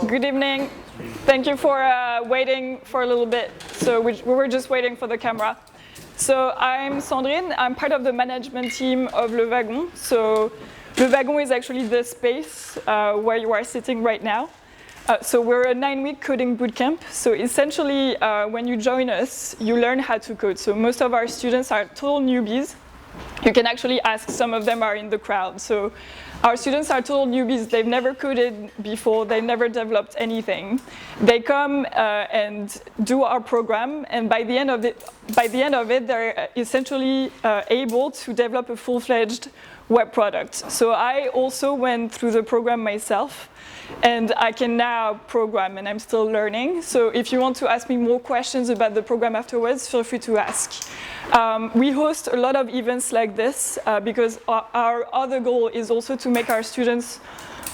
Good evening. Thank you for waiting for a little bit. So we were just waiting for the camera. So I'm Sandrine. I'm part of the management team of Le Wagon. So Le Wagon is actually the space where you are sitting right now. So we're a 9-week coding bootcamp. So essentially, when you join us, you learn how to code. So most of our students are total newbies. You can actually ask, some of them are in the crowd. So our students are total newbies. They've never coded before. They've never developed anything. They come and do our program, and by the end of it, they're essentially able to develop a full-fledged web product. So I also went through the program myself, and I can now program, and I'm still learning. So if you want to ask me more questions about the program afterwards, feel free to ask. We host a lot of events like this because our other goal is also to make our students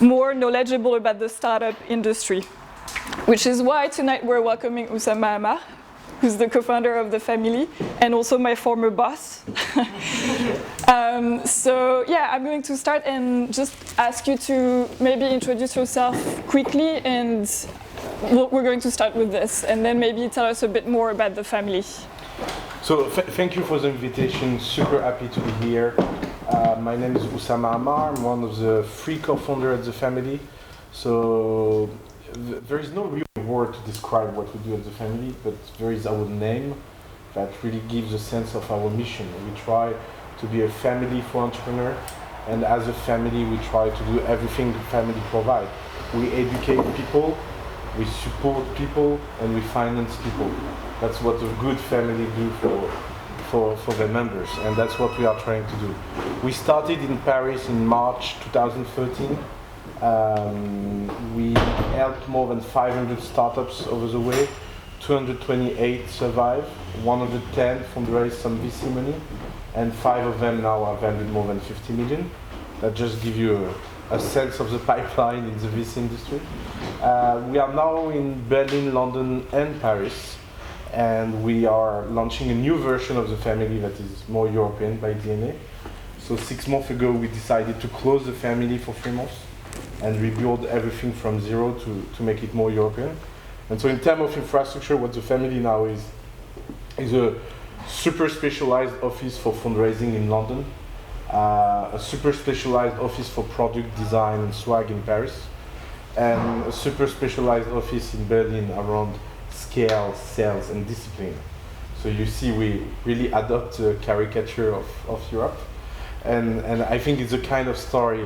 more knowledgeable about the startup industry, which is why tonight we're welcoming Oussama Ammar, who's the co-founder of the family and also my former boss. So yeah, I'm going to start and just ask you to maybe introduce yourself quickly, and we're going to start with this, and then maybe tell us a bit more about the family. So thank you for the invitation. Super happy to be here. My name is Oussama Ammar. I'm one of the 3 co-founders at the family. So there is no real word to describe what we do at the family, but there is our name that really gives a sense of our mission. We try to be a family for entrepreneurs, and as a family we try to do everything the family provides. We educate people, we support people, and we finance people. That's what a good family do for their members, and that's what we are trying to do. We started in Paris in March 2013. We helped more than 500 startups over the way. 228 survive, 110 fundraised some VC money, and 5 of them now are valued more than 50 million. That just gives you a sense of the pipeline in the VC industry. We are now in Berlin, London, and Paris, and we are launching a new version of the family that is more European by DNA. So 6 months ago, we decided to close the family for 3 months and rebuild everything from zero to make it more European. And so in terms of infrastructure, what the family now is a super specialized office for fundraising in London, a super specialized office for product design and swag in Paris, and a super specialized office in Berlin around scale, sales, and discipline. So you see, we really adopt a caricature of Europe, and I think it's a kind of story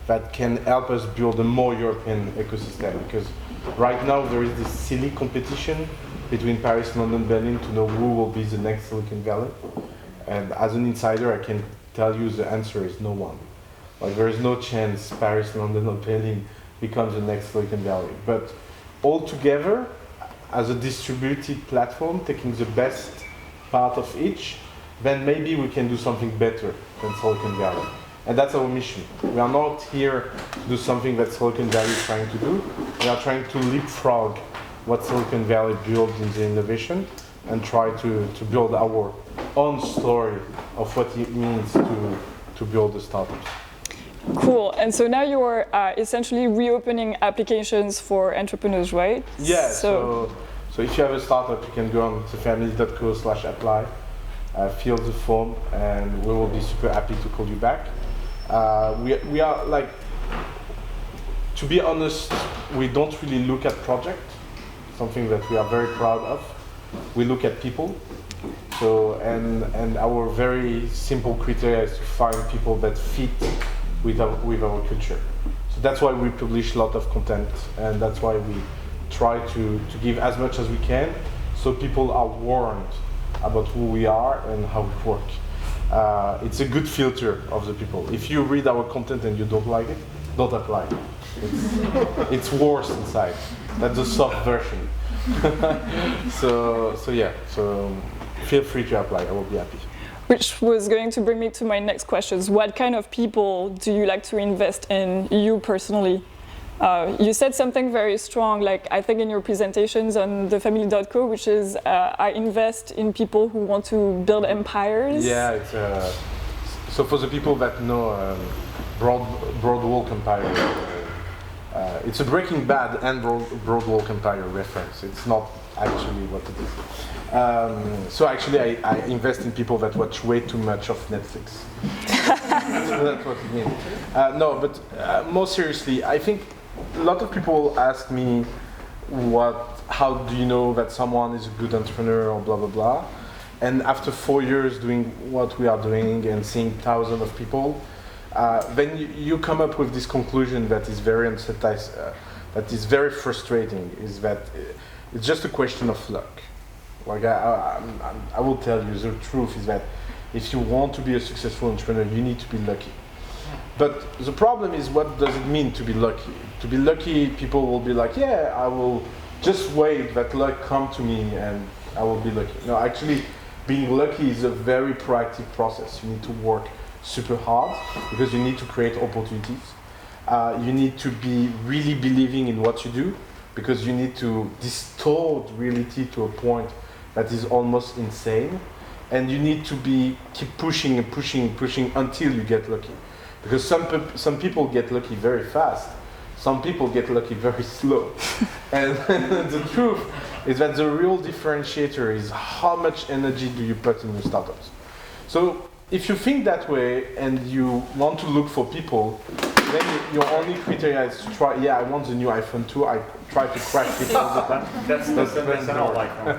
that can help us build a more European ecosystem, because right now there is this silly competition between Paris, London, Berlin to know who will be the next Silicon Valley. And as an insider, I can tell you the answer is no one. Like, there is no chance Paris, London, or Berlin becomes the next Silicon Valley. But all together, as a distributed platform, taking the best part of each, then maybe we can do something better than Silicon Valley. And that's our mission. We are not here to do something that Silicon Valley is trying to do. We are trying to leapfrog what Silicon Valley built in the innovation and try to build our own story of what it means to build the startups. Cool. And so now you are essentially reopening applications for entrepreneurs, right? Yeah. So if you have a startup, you can go on thefamily.co/apply, fill the form, and we will be super happy to call you back. We are like, to be honest, we don't really look at project, something that we are very proud of. We look at people. So and our very simple criteria is to find people that fit with our culture. So that's why we publish a lot of content, and that's why we try to give as much as we can, so people are warned about who we are and how we work. It's a good filter of the people. If you read our content and you don't like it, don't apply. It's worse inside. That's the soft version. So yeah. So feel free to apply. I will be happy. Which was going to bring me to my next questions. What kind of people do you like to invest in, you personally? You said something very strong, like I think in your presentations on thefamily.co, which is I invest in people who want to build empires. Yeah, it's, so for the people that know Broadwalk Empire, It's a Breaking Bad and Broadwalk Empire reference. It's not actually what it is. So actually, I invest in people that watch way too much of Netflix. So that's what it means. No, but more seriously, I think a lot of people ask me, how do you know that someone is a good entrepreneur or blah, blah, blah. And after 4 years doing what we are doing and seeing thousands of people, then you come up with this conclusion that is very that is very frustrating, is that it's just a question of luck. Like I will tell you, the truth is that if you want to be a successful entrepreneur, you need to be lucky. But the problem is, what does it mean to be lucky? To be lucky, people will be like, yeah, I will just wait that luck come to me and I will be lucky. No, actually, being lucky is a very proactive process. You need to work super hard because you need to create opportunities. You need to be really believing in what you do because you need to distort reality to a point that is almost insane. And you need to keep pushing and pushing and pushing until you get lucky. Because some people get lucky very fast. Some people get lucky very slow. And the truth is that the real differentiator is how much energy do you put in your startups. So if you think that way and you want to look for people, then your only criteria is to try, I want the new iPhone 2, I try to crack it all the time. That's an old iPhone.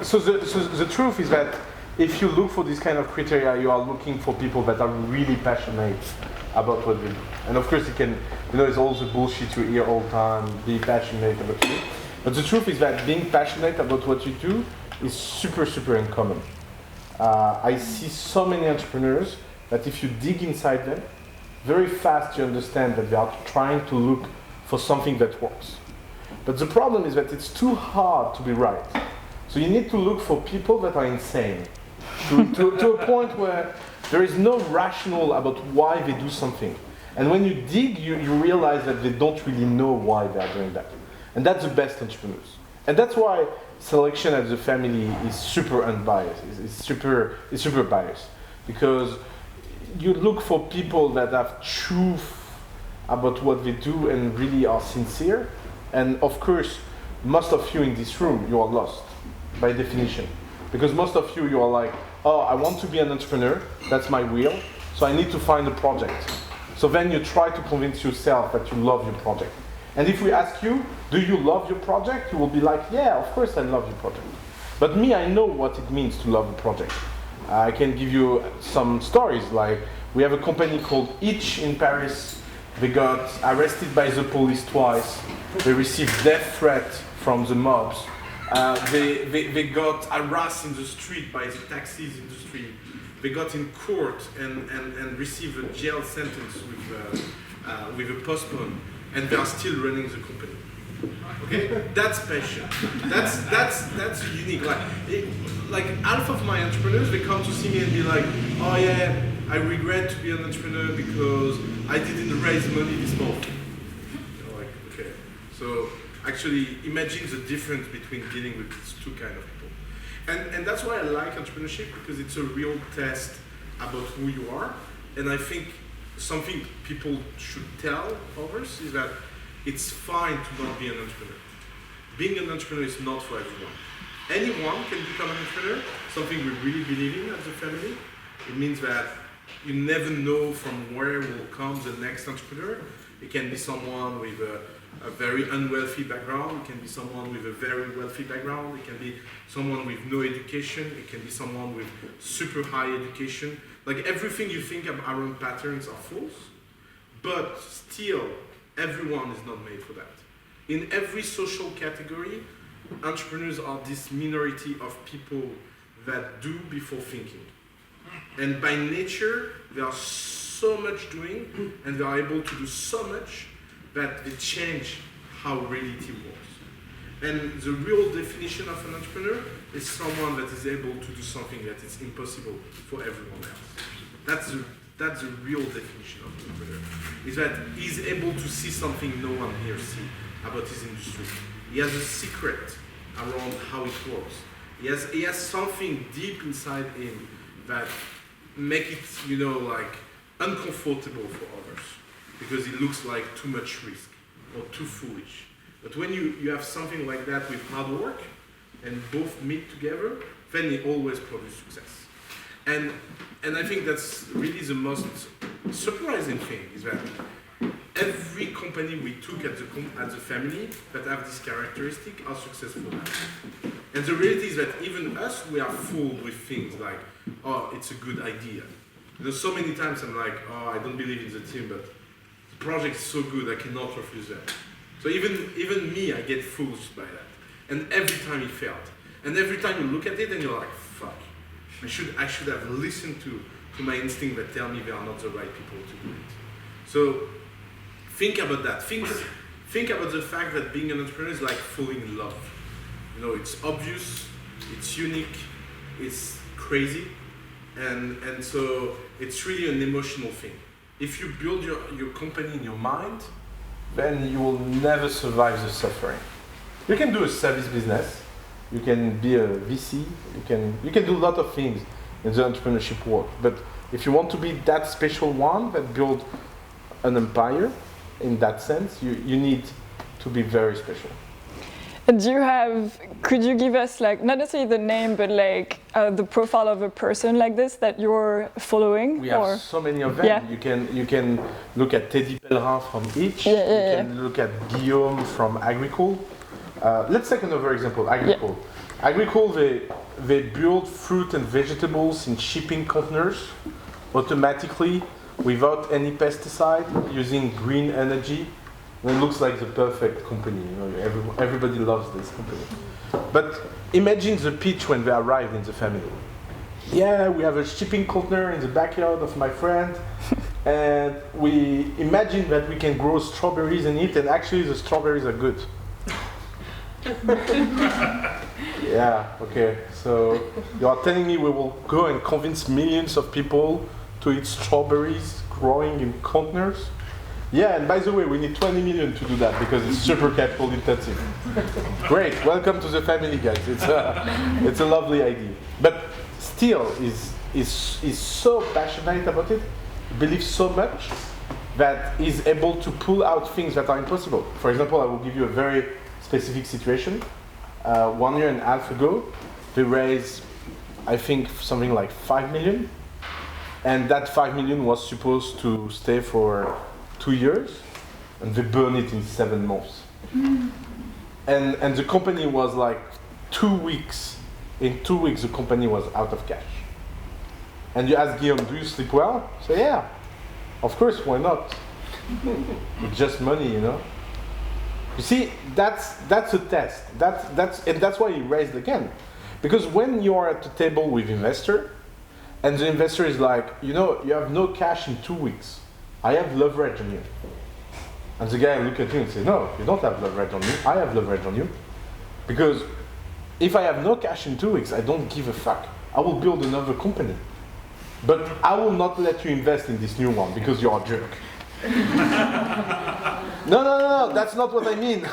So the truth is that if you look for this kind of criteria, you are looking for people that are really passionate about what they do. And of course, it's all the bullshit you hear all the time, be passionate about what you do. But the truth is that being passionate about what you do is super, super uncommon. I see so many entrepreneurs that if you dig inside them, very fast you understand that they are trying to look for something that works. But the problem is that it's too hard to be right. So you need to look for people that are insane, to a point where there is no rationale about why they do something. And when you dig, you realize that they don't really know why they are doing that. And that's the best entrepreneurs. And that's why selection as a family is super unbiased, it's super biased. Because you look for people that have truth about what they do and really are sincere. And of course, most of you in this room, you are lost by definition. Because most of you are like, oh, I want to be an entrepreneur, that's my wheel, so I need to find a project. So then you try to convince yourself that you love your project. And if we ask you, do you love your project? You will be like, yeah, of course I love your project. But me, I know what it means to love a project. I can give you some stories, like we have a company called Itch in Paris. They got arrested by the police twice. They received death threat from the mobs. They got harassed in the street by the taxis in the street. They got in court and received a jail sentence with a postpone, and they are still running the company. Okay, that's passion. That's unique. Like half of my entrepreneurs, they come to see me and be like, oh yeah, I regret to be an entrepreneur because I didn't raise money this month. Like, okay, so actually imagine the difference between dealing with these two kind of people. And that's why I like entrepreneurship, because it's a real test about who you are. And I think something people should tell others is that it's fine to not be an entrepreneur. Being an entrepreneur is not for everyone. Anyone can become an entrepreneur, something we really believe in as a family. It means that you never know from where will come the next entrepreneur. It can be someone with a very unwealthy background. It can be someone with a very wealthy background. It can be someone with no education. It can be someone with super high education. Like everything you think of around patterns are false, but still everyone is not made for that. In every social category, entrepreneurs are this minority of people that do before thinking. And by nature, they are so much doing, and they are able to do so much that they change how reality works. And the real definition of an entrepreneur is someone that is able to do something that is impossible for everyone else. That's the real definition of an entrepreneur, is that he's able to see something no one here sees about his industry. He has a secret around how it works. He has something deep inside him that make it, like uncomfortable for others. because it looks like too much risk or too foolish. But when you have something like that with hard work and both meet together, then it always produces success. And I think that's really the most surprising thing is that every company we took at the family that have this characteristic are successful now. And the reality is that even us, we are fooled with things like, oh, it's a good idea. You know, so many times I'm like, oh, I don't believe in the team, but the project is so good, I cannot refuse them. So even me, I get fooled by that. And every time it failed. And every time you look at it and you're like, fuck, I should have listened to my instinct that tell me they are not the right people to do it. So think about that. Think about the fact that being an entrepreneur is like falling in love. You know, it's obvious, it's unique, it's crazy, and so it's really an emotional thing. If you build your company in your mind, then you will never survive the suffering. You can do a service business, you can be a VC, you can do a lot of things in the entrepreneurship world. But if you want to be that special one that build an empire, in that sense, you need to be very special. And could you give us, like, not necessarily the name, but like the profile of a person like this that you're following? We have so many of them. Yeah. You can look at Teddy Pellerin from Itch. You can look at Guillaume from Agricole. Let's take another example, Agricole. Yeah. Agricole, they build fruit and vegetables in shipping containers automatically without any pesticide, using green energy. And it looks like the perfect company. You know, everybody loves this company. But imagine the pitch when they arrived in the family. Yeah, we have a shipping container in the backyard of my friend, and we imagine that we can grow strawberries in it, and actually the strawberries are good. Yeah, okay. So you are telling me we will go and convince millions of people to eat strawberries growing in containers? Yeah, and by the way, we need 20 million to do that because it's super capital intensive. Great, welcome to the family, guys. It's a lovely idea. But still, is so passionate about it, believes so much that is able to pull out things that are impossible. For example, I will give you a very specific situation. 1.5 years ago, they raised, I think, something like 5 million. And that 5 million was supposed to stay for 2 years, and they burned it in 7 months. And the company was like 2 weeks. In 2 weeks, the company was out of cash. And you ask Guillaume, do you sleep well? So yeah, of course, why not? It's just money, you know. You see, that's a test. That's why he raised again. Because when you are at the table with investor, and the investor is like, you know, you have no cash in 2 weeks. I have leverage on you. And the guy look at you and say, no, you don't have leverage on me. I have leverage on you. Because if I have no cash in 2 weeks, I don't give a fuck. I will build another company. But I will not let you invest in this new one because you're a jerk. No, that's not what I mean.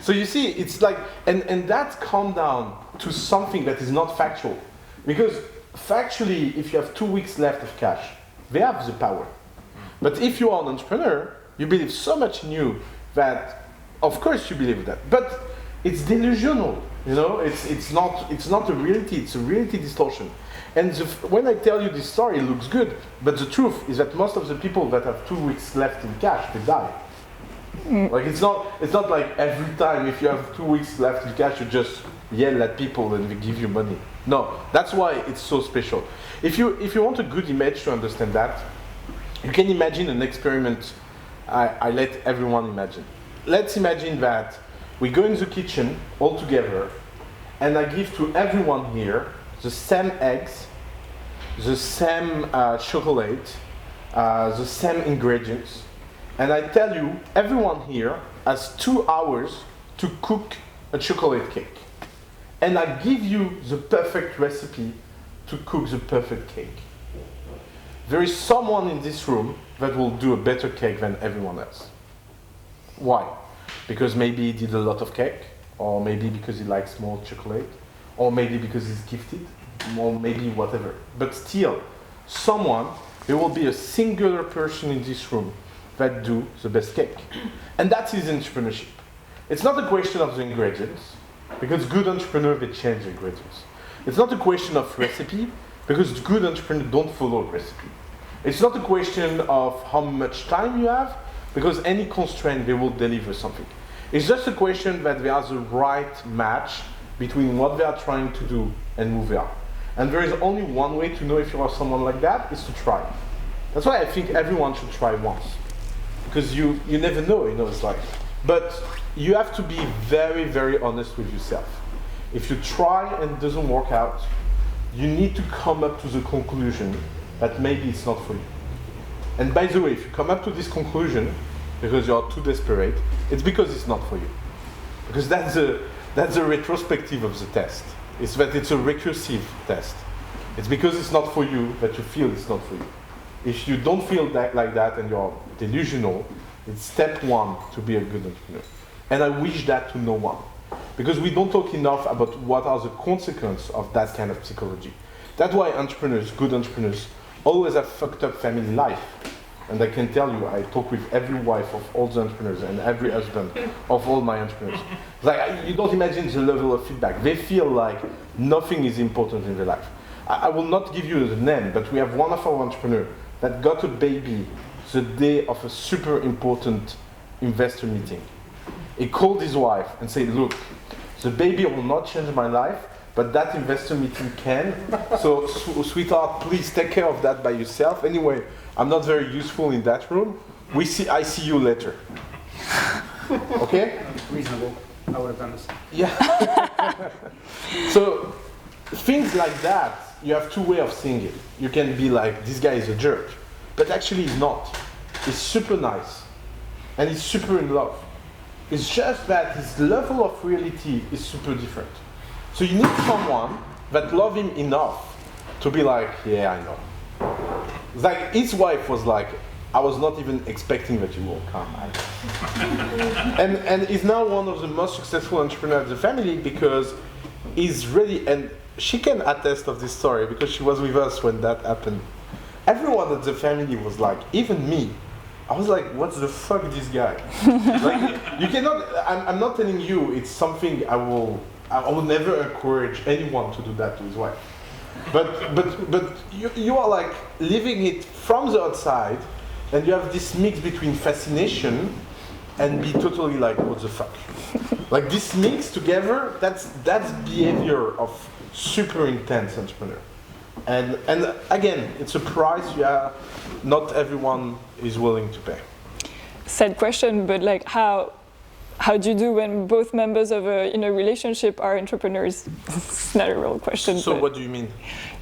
So you see, it's like, and that calmed down to something that is not factual. Because factually, if you have 2 weeks left of cash, they have the power. But if you are an entrepreneur, you believe so much in you that, of course, you believe that. But it's delusional, you know. It's not a reality. It's a reality distortion. And when I tell you this story, it looks good. But the truth is that most of the people that have 2 weeks left in cash, they die. Like it's not like every time if you have 2 weeks left in cash, you just yell at people and they give you money. No, that's why it's so special. If you want a good image to understand that, you can imagine an experiment I let everyone imagine. Let's imagine that we go in the kitchen all together and I give to everyone here the same eggs, the same chocolate, the same ingredients, and I tell you everyone here has 2 hours to cook a chocolate cake. And I give you the perfect recipe to cook the perfect cake. There is someone in this room that will do a better cake than everyone else. Why? Because maybe he did a lot of cake, or maybe because he likes more chocolate, or maybe because he's gifted, or maybe whatever. But still, someone there will be a singular person in this room that do the best cake. And that is entrepreneurship. It's not a question of the ingredients, because good entrepreneurs, they change the ingredients. It's not a question of recipe, because good entrepreneurs don't follow recipe. It's not a question of how much time you have, because any constraint, they will deliver something. It's just a question that there's a right match between what they are trying to do and who they are. And there is only one way to know if you are someone like that, is to try. That's why I think everyone should try once. Because you never know, it's like. But you have to be very, very honest with yourself. If you try and it doesn't work out, you need to come up to the conclusion that maybe it's not for you. And by the way, if you come up to this conclusion because you are too desperate, it's because it's not for you. Because that's the retrospective of the test. It's that it's a recursive test. It's because it's not for you that you feel it's not for you. If you don't feel like that and you're delusional, it's step one to be a good entrepreneur. And I wish that to no one. Because we don't talk enough about what are the consequences of that kind of psychology. That's why entrepreneurs, good entrepreneurs, always have fucked up family life. And I can tell you, I talk with every wife of all the entrepreneurs and every husband of all my entrepreneurs. Like, you don't imagine the level of feedback. They feel like nothing is important in their life. I will not give you the name, but we have one of our entrepreneurs that got a baby the day of a super important investor meeting. He called his wife and said, look, the baby will not change my life, but that investor meeting can. So, sweetheart, please take care of that by yourself. Anyway, I'm not very useful in that room. I see you later. Okay? Reasonable. I would have done the same. Yeah. So, things like that, you have two ways of seeing it. You can be like, this guy is a jerk. But actually he's not. He's super nice. And he's super in love. It's just that his level of reality is super different. So you need someone that loves him enough to be like, yeah, I know. Like his wife was like, I was not even expecting that you will come. and he's now one of the most successful entrepreneurs in the family because he's really, and she can attest of this story because she was with us when that happened. Everyone at the family was like, even me. I was like, what the fuck, this guy? Like, you cannot. I'm not telling you. It's something I will never encourage anyone to do that to his wife. But you are like living it from the outside, and you have this mix between fascination and be totally like, what the fuck? Like this mix together. That's behavior of super intense entrepreneur. And again, it's a price not everyone is willing to pay. Sad question, but like how do you do when both members of a relationship are entrepreneurs? It's not a real question. So what do you mean?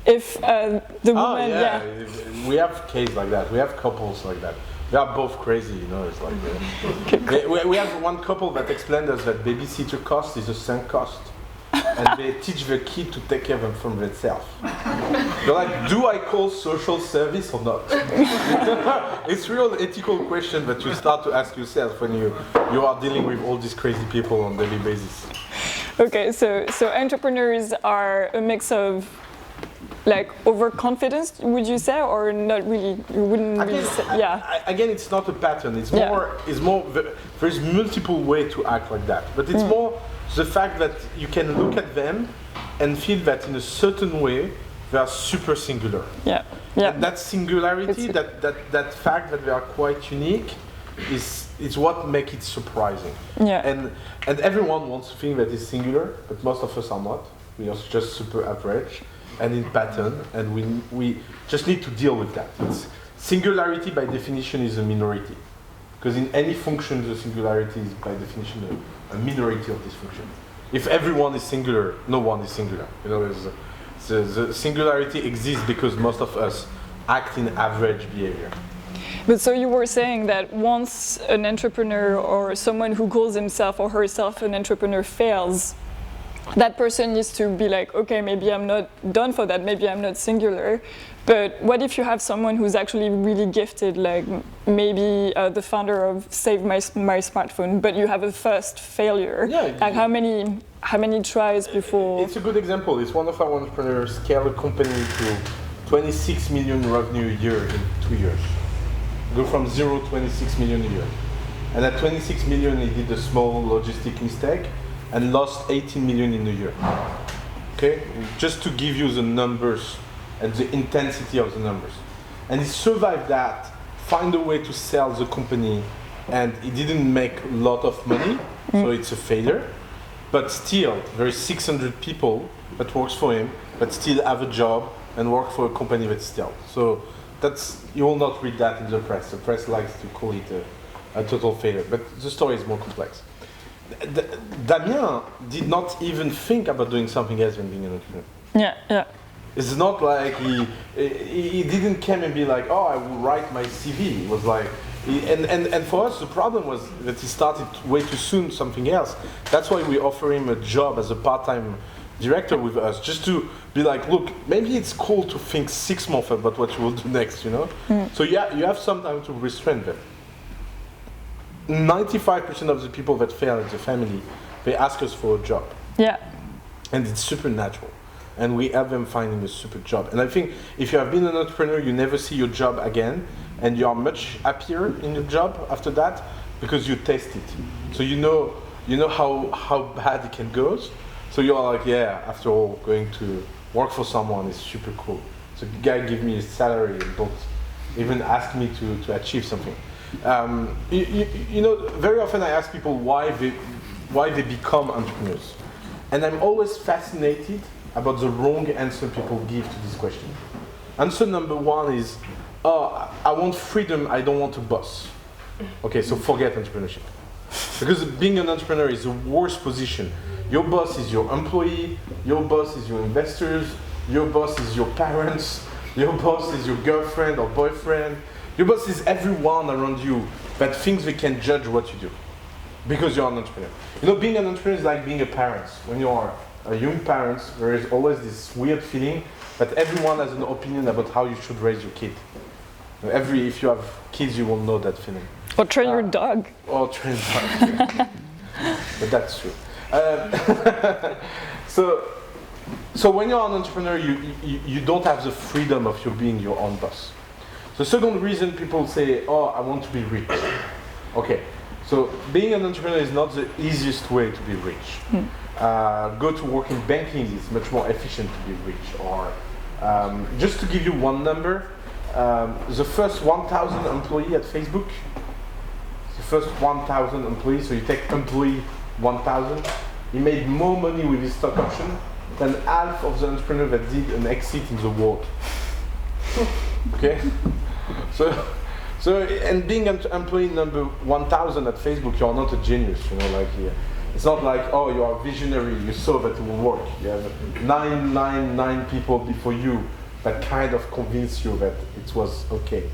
If the woman, we have cases like that. We have couples like that. They are both crazy, It's like we have one couple that explained us that babysitter cost is a sunk cost. And they teach the kid to take care of them from themselves. They're like, do I call social service or not? It's a real ethical question that you start to ask yourself when you are dealing with all these crazy people on a daily basis. Okay, so entrepreneurs are a mix of like overconfidence, would you say, or not really? You wouldn't really say, yeah. Again, it's not a pattern. It's more. There's multiple ways to act like that, but it's more the fact that you can look at them and feel that in a certain way they are super singular. Yeah. And that singularity, that fact that they are quite unique, is what makes it surprising. Yeah. And everyone wants to think that is singular, but most of us are not. We are just super average and in pattern, and we just need to deal with that. Singularity by definition is a minority, because in any function the singularity is by definition a minority of this function. If everyone is singular, no one is singular. The singularity exists because most of us act in average behavior. But so you were saying that once an entrepreneur or someone who calls himself or herself an entrepreneur fails, that person needs to be like, okay, maybe I'm not done for that, maybe I'm not singular. But what if you have someone who's actually really gifted, like maybe the founder of Save My Smartphone, but you have a first failure? Yeah. Like how many tries before? It's a good example. It's one of our entrepreneurs scale a company to 26 million revenue a year in 2 years. Go from 0 to 26 million a year. And at 26 million, he did a small logistic mistake and lost 18 million in a year. Okay? Just to give you the numbers and the intensity of the numbers. And he survived that, find a way to sell the company, and he didn't make a lot of money, so it's a failure. But still, there is 600 people that works for him, but still have a job and work for a company that's still. So that's, you will not read that in the press. The press likes to call it a total failure, but the story is more complex. Damien did not even think about doing something else than being an entrepreneur. Yeah. It's not like he didn't come and be like, oh, I will write my CV. It was like, and for us the problem was that he started way too soon something else. That's why we offer him a job as a part-time director with us, just to be like, look, maybe it's cool to think 6 months about what you will do next, you know? So yeah, you have some time to restrain them. 95% of the people that fail in the family, they ask us for a job. Yeah. And it's super natural. And we have them finding a super job. And I think if you have been an entrepreneur, you never see your job again, and you are much happier in your job after that because you taste it. So you know how bad it can go. So you're like, yeah, after all, going to work for someone is super cool. So the guy give me a salary and don't even ask me to achieve something. You know, very often I ask people why they become entrepreneurs. And I'm always fascinated about the wrong answer people give to this question. Answer number 1 is, oh, I want freedom, I don't want a boss. Okay, so forget entrepreneurship. Because being an entrepreneur is the worst position. Your boss is your employee, your boss is your investors, your boss is your parents, your boss is your girlfriend or boyfriend, your boss is everyone around you that thinks they can judge what you do. Because you're an entrepreneur. You know, being an entrepreneur is like being a parent. When you are a young parent, there is always this weird feeling that everyone has an opinion about how you should raise your kid. If you have kids, you will know that feeling. Or train your dog. Or train dog. But that's true. So when you're an entrepreneur, you don't have the freedom of you being your own boss. The second reason people say, oh, I want to be rich. Okay, so being an entrepreneur is not the easiest way to be rich. Go to work in banking is much more efficient to be rich. Or just to give you one number, the first 1,000 employee at Facebook, the first 1,000 employees, so you take employee 1,000, he made more money with his stock option than half of the entrepreneurs that did an exit in the world. Okay? So and being an employee number 1,000 at Facebook, you're not a genius, you know, like it's not like, oh, you are a visionary, you saw that it will work. You have 999 people before you that kind of convinced you that it was okay.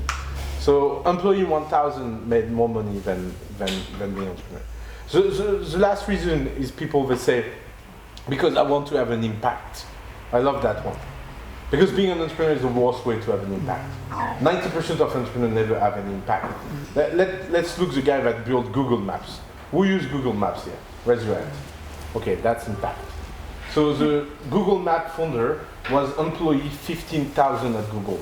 So employee 1,000 made more money than being entrepreneur. So the last reason is people that say, because I want to have an impact. I love that one. Because being an entrepreneur is the worst way to have an impact. 90% of entrepreneurs never have an impact. Let's look at the guy that built Google Maps. Who used Google Maps here? Raise your hand. Okay, that's impact. So the Google Map founder was employee 15,000 at Google.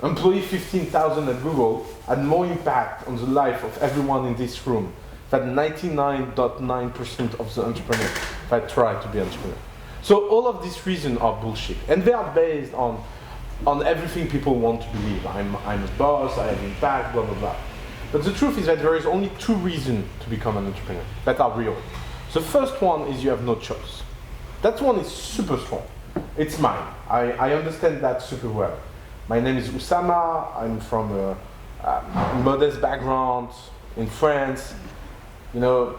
Employee 15,000 at Google had more impact on the life of everyone in this room than 99.9% of the entrepreneurs that try to be entrepreneurs. So all of these reasons are bullshit, and they are based on everything people want to believe. I'm a boss, I have impact, blah blah blah. But the truth is that there is only 2 reasons to become an entrepreneur that are real. The first one is you have no choice. That one is super strong. It's mine. I understand that super well. My name is Oussama. I'm from a modest background in France. You know,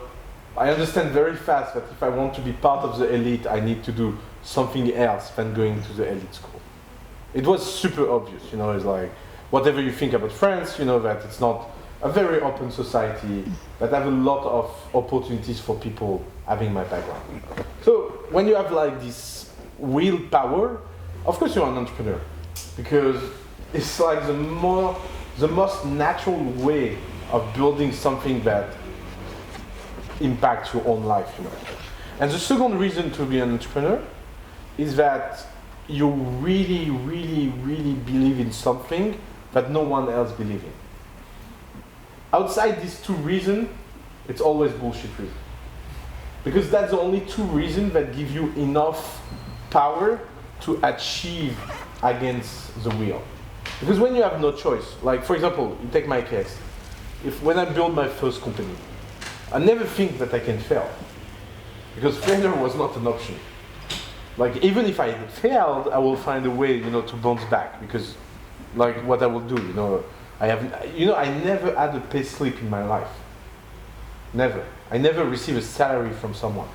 I understand very fast that if I want to be part of the elite, I need to do something else than going to the elite school. It was super obvious, you know, it's like, whatever you think about France, you know that it's not a very open society, that have a lot of opportunities for people having my background. So when you have like this willpower, of course you're an entrepreneur, because it's like the most natural way of building something that impacts your own life, you know. And the second reason to be an entrepreneur is that you really, really, really believe in something that no one else believes in. Outside these two reasons, it's always bullshit reason. Because that's the only two reasons that give you enough power to achieve against the wheel. Because when you have no choice, like for example, you take my case, when I build my first company, I never think that I can fail. Because failure was not an option. Like even if I failed, I will find a way, to bounce back. Because like what I will do, I never had a pay slip in my life. Never. I never received a salary from someone.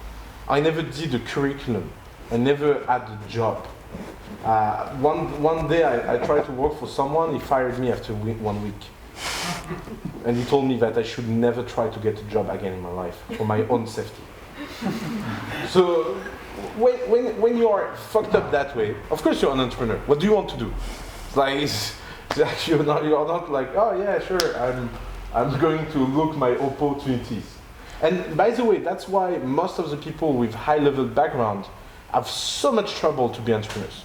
I never did a curriculum. I never had a job. One day I tried to work for someone, he fired me after 1 week. And he told me that I should never try to get a job again in my life, for my own safety. So, when you are fucked up that way, of course you're an entrepreneur. What do you want to do? It's like you're not like, oh yeah, sure, I'm going to look my opportunities. And by the way, that's why most of the people with high-level background have so much trouble to be entrepreneurs.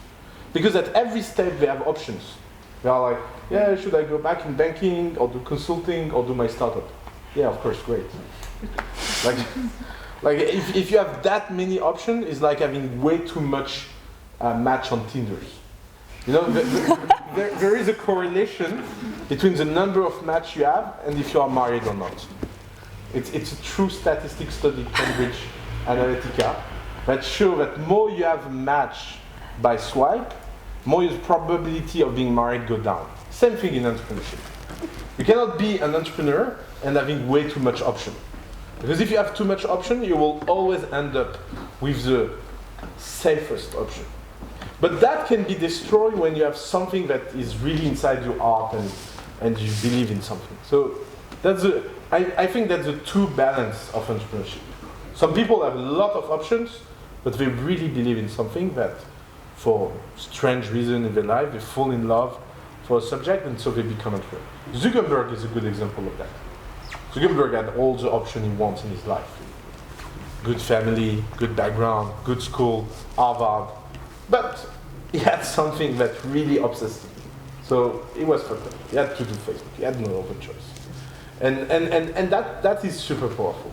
Because at every step they have options. They are like, yeah, should I go back in banking or do consulting or do my startup? Yeah, of course, great. Like if you have that many options, it's like having way too much match on Tinder. There is a correlation between the number of match you have and if you are married or not. It's a true statistic study, Cambridge Analytica, that show that more you have match by swipe, more your probability of being married go down. Same thing in entrepreneurship. You cannot be an entrepreneur and having way too much option. Because if you have too much option, you will always end up with the safest option. But that can be destroyed when you have something that is really inside your heart and you believe in something. So I think that's the true balance of entrepreneurship. Some people have a lot of options, but they really believe in something that, for strange reason in their life, they fall in love for a subject and so they become entrepreneurs. Zuckerberg is a good example of that. Zuckerberg had all the options he wants in his life. Good family, good background, good school, Harvard. But he had something that really obsessed him. So he was fucked up. He had to do Facebook. He had no other choice. And that is super powerful.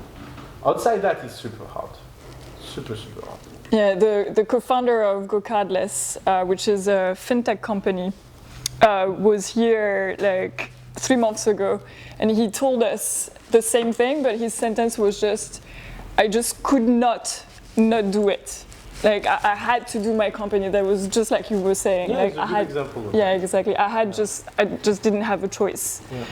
Outside that is super hard. Super, super hard. Yeah, the co-founder of GoCardless, which is a fintech company, was here like 3 months ago, and he told us the same thing, but his sentence was just, I just could not do it. Like I had to do my company. That was just like you were saying. Yeah, like it's a good example of yeah, exactly. I just didn't have a choice. Yeah.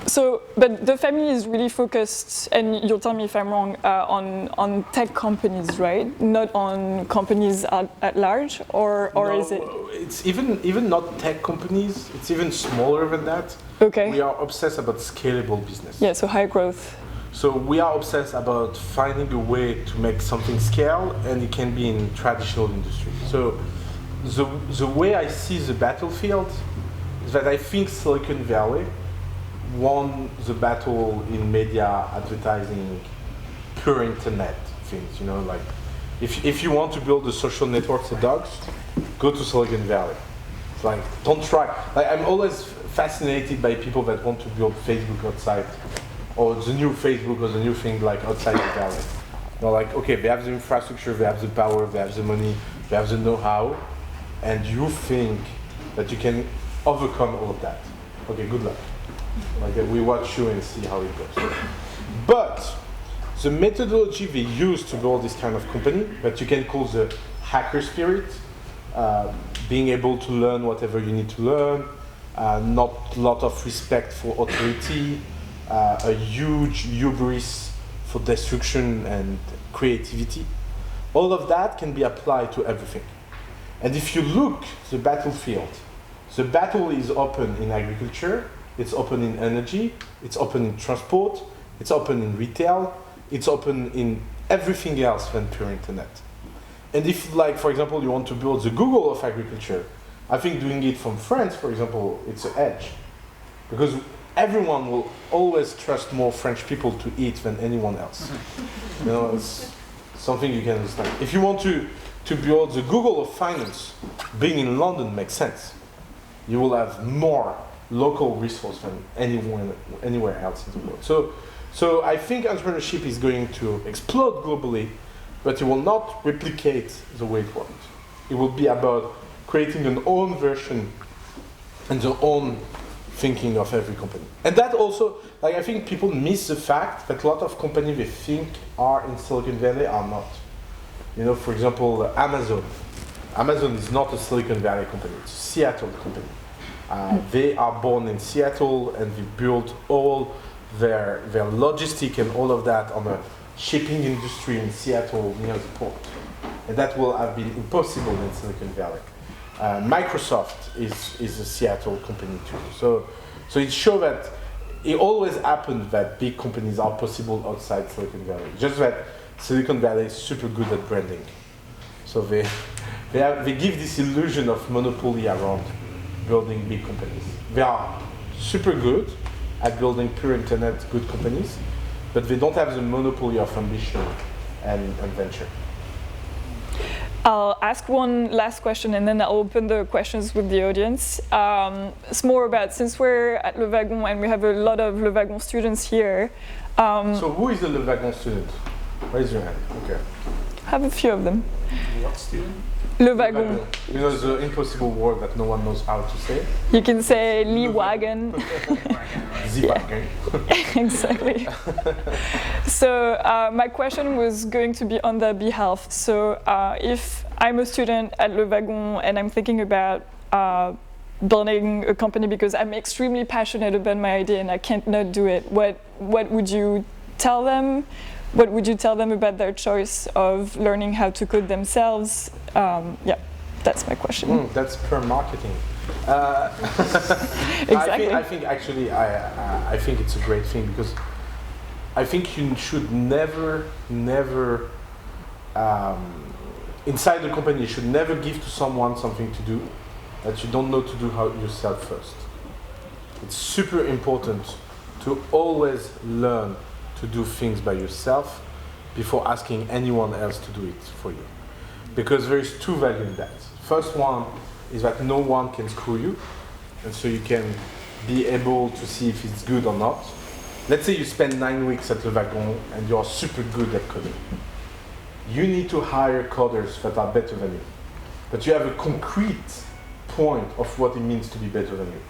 So, but the family is really focused, and you'll tell me if I'm wrong, on tech companies, right? Not on companies at large, or No, is it? It's even not tech companies. It's even smaller than that. Okay. We are obsessed about scalable business. Yeah, so high growth. So we are obsessed about finding a way to make something scale, and it can be in traditional industry. So the way I see the battlefield is that I think Silicon Valley won the battle in media, advertising, pure internet things. Like if you want to build a social network for dogs, go to Silicon Valley. It's like, don't try. Like, I'm always fascinated by people that want to build Facebook outside, or the new Facebook, or the new thing like outside the valley. Like, okay, they have the infrastructure, they have the power, they have the money, they have the know-how, and you think that you can overcome all of that. Okay, good luck. Like, we watch you and see how it goes. But the methodology they use to build this kind of company, that you can call the hacker spirit, being able to learn whatever you need to learn, not a lot of respect for authority, a huge hubris for destruction and creativity. All of that can be applied to everything. And if you look the battlefield, the battle is open in agriculture, it's open in energy, it's open in transport, it's open in retail, it's open in everything else than pure internet. And if, like, for example, you want to build the Google of agriculture, I think doing it from France, for example, it's an edge. Because everyone will always trust more French people to eat than anyone else. It's something you can understand. If you want to to build the Google of finance, being in London makes sense. You will have more local resource than anywhere else in the world. So I think entrepreneurship is going to explode globally, but it will not replicate the way it worked. It will be about creating an own version and the own thinking of every company. And that also, like, I think people miss the fact that a lot of companies they think are in Silicon Valley are not. You know, for example, Amazon. Amazon is not a Silicon Valley company, it's a Seattle company. They are born in Seattle and they build all their logistic and all of that on a shipping industry in Seattle near the port. And that will have been impossible in Silicon Valley. Microsoft is a Seattle company too. So it shows that it always happens that big companies are possible outside Silicon Valley. Just that Silicon Valley is super good at branding. So they give this illusion of monopoly around building big companies. They are super good at building pure internet good companies, but they don't have the monopoly of ambition and venture. I'll ask one last question and then I'll open the questions with the audience. It's more about, since we're at Le Wagon and we have a lot of Le Wagon students here. So who is a Le Wagon student? Raise your hand. Okay. I have a few of them. What student? Le Wagon. You know the impossible word that no one knows how to say? You can say Le Wagon. The Wagon. Exactly. So my question was going to be on their behalf. So if I'm a student at Le Wagon and I'm thinking about building a company because I'm extremely passionate about my idea and I can't not do it, what would you tell them? What would you tell them about their choice of learning how to code themselves? Yeah, that's my question. That's per marketing. Exactly. I think actually, I think it's a great thing because I think you should never, inside the company, you should never give to someone something to do that you don't know to do yourself first. It's super important to always learn to do things by yourself before asking anyone else to do it for you. Because there is two values in that. First one is that no one can screw you, and so you can be able to see if it's good or not. Let's say you spend 9 weeks at Le Wagon and you're super good at coding. You need to hire coders that are better than you. But you have a concrete point of what it means to be better than you.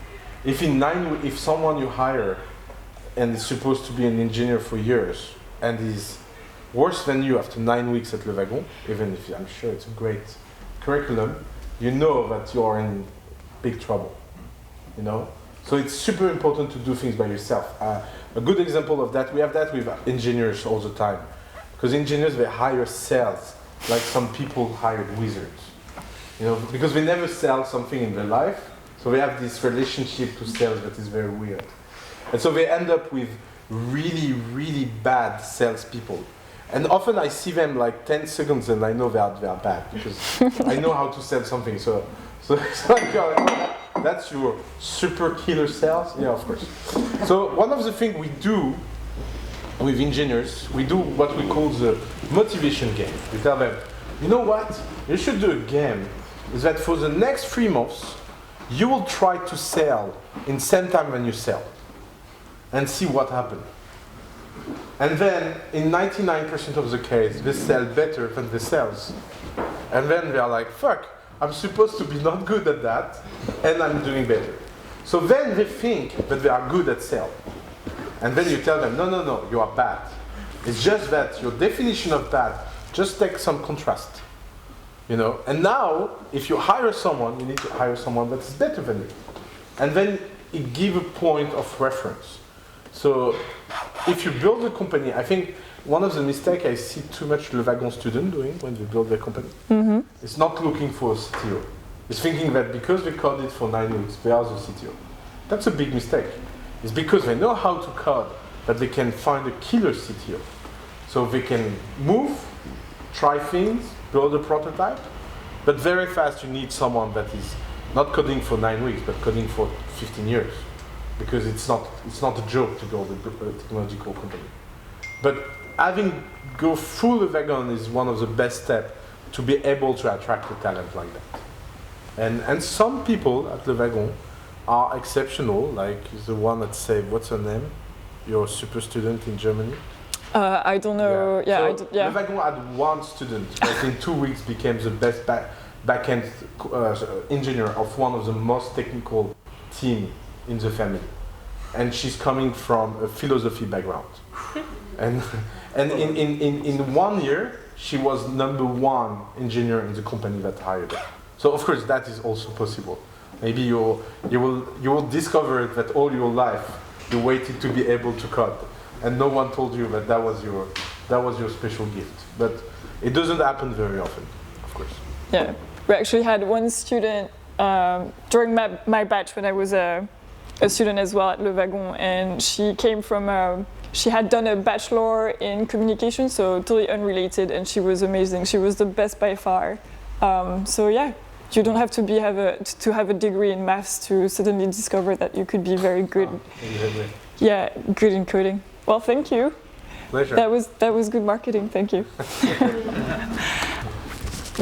If someone you hire and is supposed to be an engineer for years and is worse than you after 9 weeks at Le Wagon, even if I'm sure it's a great curriculum, you know that you're in big trouble, you know? So it's super important to do things by yourself. A good example of that, we have that with engineers all the time. Because engineers, they hire sales, like some people hired wizards. You know, because they never sell something in their life, so they have this relationship to sales that is very weird. And so they end up with really, really bad salespeople. And often I see them like 10 seconds and I know they are bad because I know how to sell something. So it's like, that's your super killer sales? Yeah, of course. So one of the things we do with engineers, we do what we call the motivation game. We tell them, you know what? You should do a game. Is that for the next 3 months, you will try to sell in same time when you sell. And see what happens. And then, in 99% of the case, they sell better than the sales. And then they are like, fuck, I'm supposed to be not good at that, and I'm doing better. So then they think that they are good at sales. And then you tell them, no, you are bad. It's just that your definition of bad, just take some contrast. You know? And now, if you hire someone, you need to hire someone that is better than you. And then it gives a point of reference. So if you build a company, I think one of the mistakes I see too much Le Wagon students doing when they build their company is not looking for a CTO. It's thinking that because they coded for 9 weeks, they are the CTO. That's a big mistake. It's because they know how to code that they can find a killer CTO. So they can move, try things, build a prototype, but very fast you need someone that is not coding for 9 weeks, but coding for 15 years. Because it's not a joke to build a technological company. But having go full Le Wagon is one of the best steps to be able to attract a talent like that. And some people at Le Wagon are exceptional, like the one that say, what's her name? You're a super student in Germany. I don't know. Yeah, So yeah. Le Wagon had one student that in 2 weeks became the best back-end engineer of one of the most technical team in the family. And she's coming from a philosophy background. and in 1 year, she was #1 engineer in the company that hired her. So of course that is also possible. Maybe you will discover that all your life you waited to be able to code, and no one told you that was your special gift. But it doesn't happen very often, of course. Yeah, we actually had one student during my batch when I was a student as well at Le Wagon, and she came from. She had done a bachelor in communication, so totally unrelated, and she was amazing. She was the best by far. So yeah, you don't have to have a degree in maths to suddenly discover that you could be very good. Exactly. Yeah, good in coding. Well, thank you. Pleasure. That was good marketing. Thank you.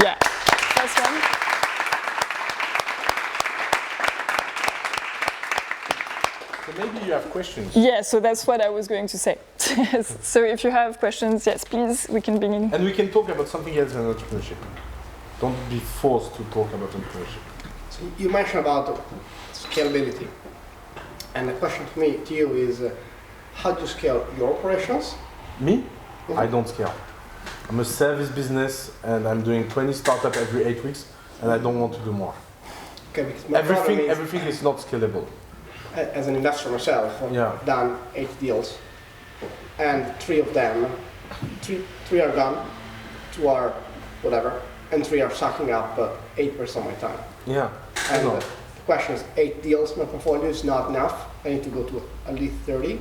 Yeah, first one. So maybe you have questions. Yeah, so that's what I was going to say. So if you have questions, yes, please, we can begin. And we can talk about something else than entrepreneurship. Don't be forced to talk about entrepreneurship. So you mentioned about scalability. And the question to you is, how do you scale your operations? Me? I don't scale. I'm a service business and I'm doing 20 startups every 8 weeks and I don't want to do more. Okay, because my problem is, Everything is not scalable. as an investor myself, I've done 8 deals, and 3 of them, three are done, 2 are whatever, and 3 are sucking up 8% of my time. Yeah. And the question is, 8 deals in my portfolio is not enough. I need to go to at least 30.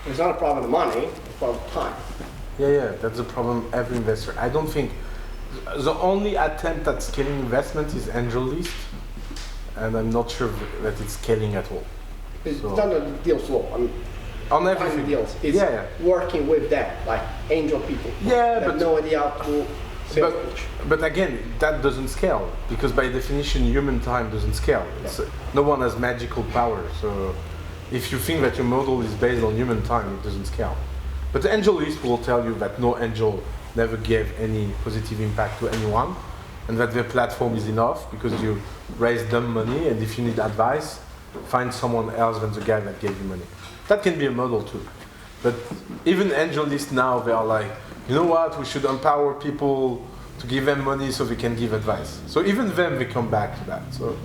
It's not a problem of money, it's a problem of time. Yeah, that's the problem every investor. I don't think the only attempt at scaling investment is angel list, and I'm not sure that it's scaling at all. It's not a deal flow. On everything. Deals. It's working with them, like angel people. Yeah, that but have no idea how to sales pitch. But again, that doesn't scale because by definition, human time doesn't scale. No one has magical power. So if you think that your model is based on human time, it doesn't scale. But the AngelList will tell you that no angel never gave any positive impact to anyone, and that their platform is enough because you raise them money, and if you need advice, find someone else than the guy that gave you money. That can be a model too. But even AngelList now, they are like, you know what, we should empower people to give them money so they can give advice. So even them, they come back to that. So,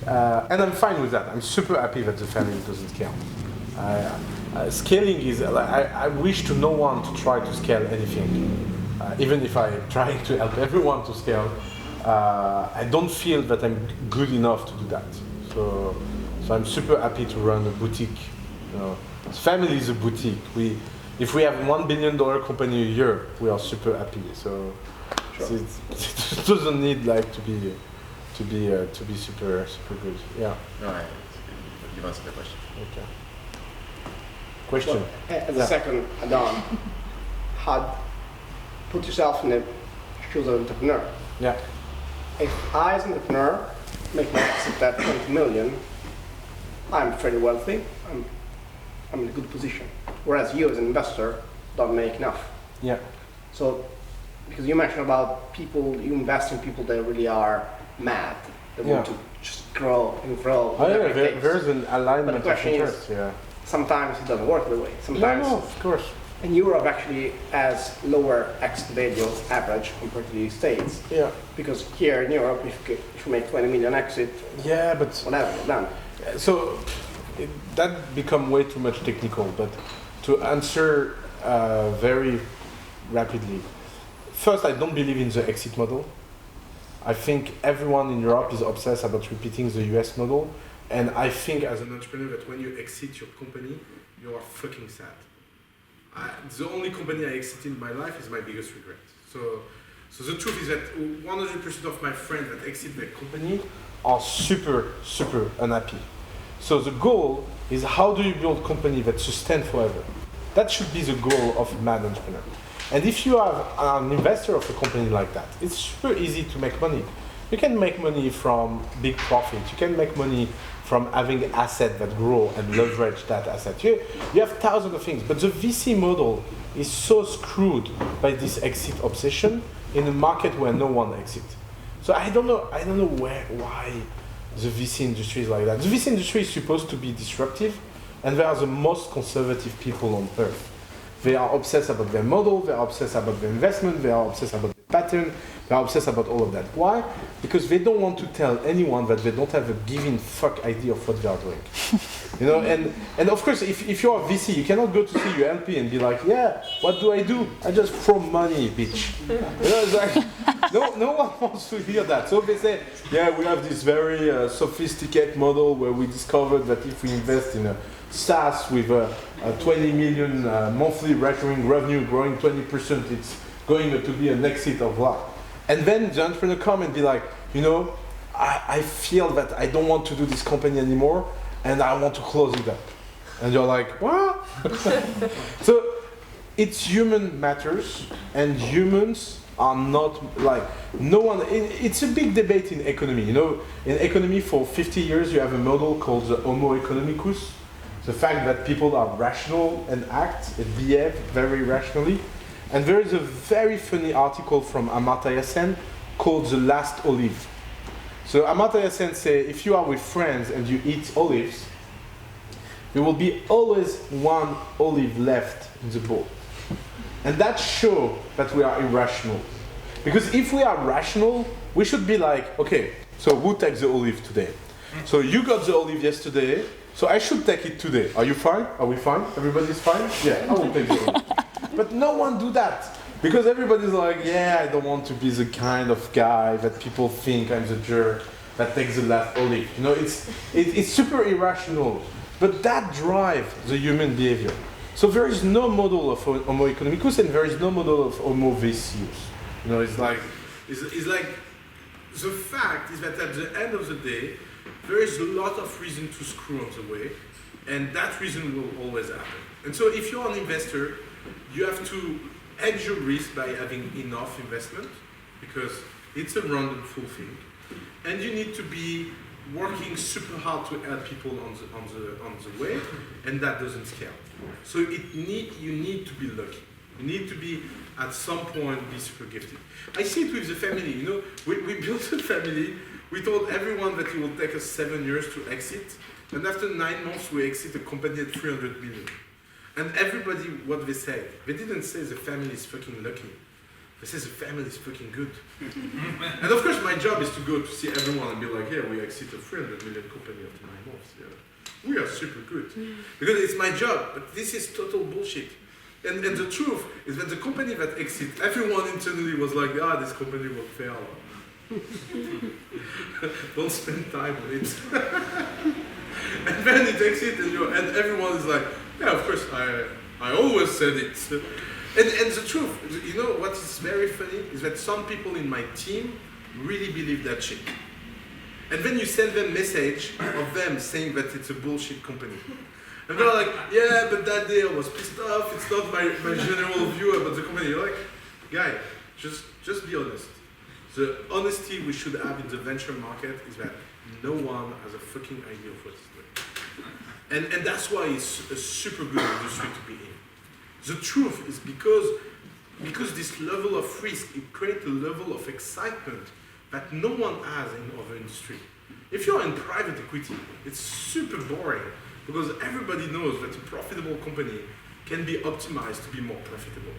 and I'm fine with that. I'm super happy that the family doesn't scale. Scaling is, I wish to no one to try to scale anything. Even if I'm trying to help everyone to scale, I don't feel that I'm good enough to do that. So I'm super happy to run a boutique. You know, family is a boutique. If we have $1 billion company a year, we are super happy. So it doesn't need like to be super good. Yeah. No, you've answered the question. Okay. Question. Well, as a second add-on, put yourself in the shoes of an entrepreneur. Yeah. If I, as an entrepreneur, make my exit at 20 million, I'm fairly wealthy. I'm in a good position. Whereas you, as an investor, don't make enough. Yeah. So, because you mentioned about people, you invest in people that really are mad. They want to just grow and grow. Oh yeah, there's an alignment of interests. Yeah. Sometimes it doesn't work that way. Sometimes, no, of course. And Europe actually has lower exit value average compared to the States. Yeah. Because here in Europe, if you make 20 million exit, but whatever, you're done. So that become way too much technical. But to answer very rapidly, first, I don't believe in the exit model. I think everyone in Europe is obsessed about repeating the US model. And I think as an entrepreneur that when you exit your company, you are fucking sad. The only company I exited in my life is my biggest regret. So the truth is that 100% of my friends that exit their company are super unhappy. So the goal is how do you build a company that sustains forever? That should be the goal of a mad entrepreneur. And if you are an investor of a company like that, it's super easy to make money. You can make money from big profit. You can make money from having assets that grow and leverage that asset. You have thousands of things, but the VC model is so screwed by this exit obsession in a market where no one exits. So I don't know why the VC industry is like that. The VC industry is supposed to be disruptive, and they are the most conservative people on earth. They are obsessed about their model, they are obsessed about the investment, they are obsessed about the pattern, they are obsessed about all of that. Why? Because they don't want to tell anyone that they don't have a giving fuck idea of what they are doing. You know, and of course, if you're a VC, you cannot go to see your LP and be like, yeah, what do? I just throw money, bitch. You know, it's like, no one wants to hear that. So they say, yeah, we have this very sophisticated model where we discovered that if we invest in a SaaS with a 20 million monthly recurring revenue growing 20%, it's going to be an exit of what? And then the entrepreneur come and be like, you know, I feel that I don't want to do this company anymore and I want to close it up. And you're like, what? So it's human matters, and humans are not like, no one, it's a big debate in economy. You know, in economy for 50 years you have a model called the Homo economicus. The fact that people are rational and act and behave very rationally. And there is a very funny article from Amartya called The Last Olive. So Amartya say, if you are with friends and you eat olives, there will be always one olive left in the bowl. And that shows that we are irrational. Because if we are rational, we should be like, okay, so who takes the olive today? So you got the olive yesterday, so I should take it today. Are you fine? Are we fine? Everybody's fine? Yeah, I will take the olive. But no one do that. Because everybody's like, yeah, I don't want to be the kind of guy that people think I'm the jerk that takes the last olive. You know, it's super irrational. But that drives the human behavior. So there is no model of Homo economicus and there is no model of Homo vicius. You know, it's like the fact is that at the end of the day, there is a lot of reason to screw on the way, and that reason will always happen. And so if you're an investor, you have to hedge your risk by having enough investment, because it's a random full thing. And you need to be working super hard to help people on the way, and that doesn't scale. So you need to be lucky. You need to be, at some point, be super gifted. I see it with the family. You know, we built a family. We told everyone that it will take us 7 years to exit, and after 9 months, we exit a company at 300 million. And everybody, what they say, they didn't say the family is fucking lucky. They say the family is fucking good. And of course, my job is to go to see everyone and be like, yeah, we exit a 300 million company after 9 months. Yeah. We are super good. Because it's my job, but this is total bullshit. And the truth is that the company that exits, everyone internally was like, this company will fail. Don't spend time on it. And then it exits and everyone is like, yeah, of course, I always said it. And the truth, you know what is very funny, is that some people in my team really believe that shit. And then you send them a message of them saying that it's a bullshit company. And they're like, yeah, but that day I was pissed off, it's not my general view about the company. You're like, guy, just be honest. The honesty we should have in the venture market is that no one has a fucking idea of what it's doing. And that's why it's a super good industry to be in. The truth is because this level of risk, it creates a level of excitement that no one has in other industry. If you're in private equity, it's super boring because everybody knows that a profitable company can be optimized to be more profitable.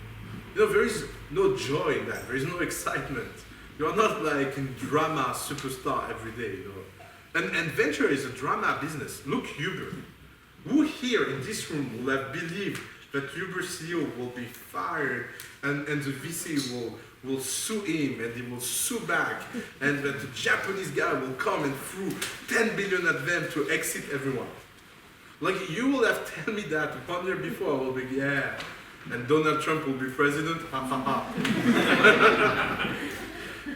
You know, there is no joy in that. There is no excitement. You're not like in drama superstar every day, you know. And venture is a drama business. Look, Uber. Who here in this room will have believed that Uber CEO will be fired and the VC will sue him and he will sue back and that the Japanese guy will come and throw 10 billion at them to exit everyone? Like, you will have told me that 1 year before, I will be, yeah, and Donald Trump will be president, ha ha ha.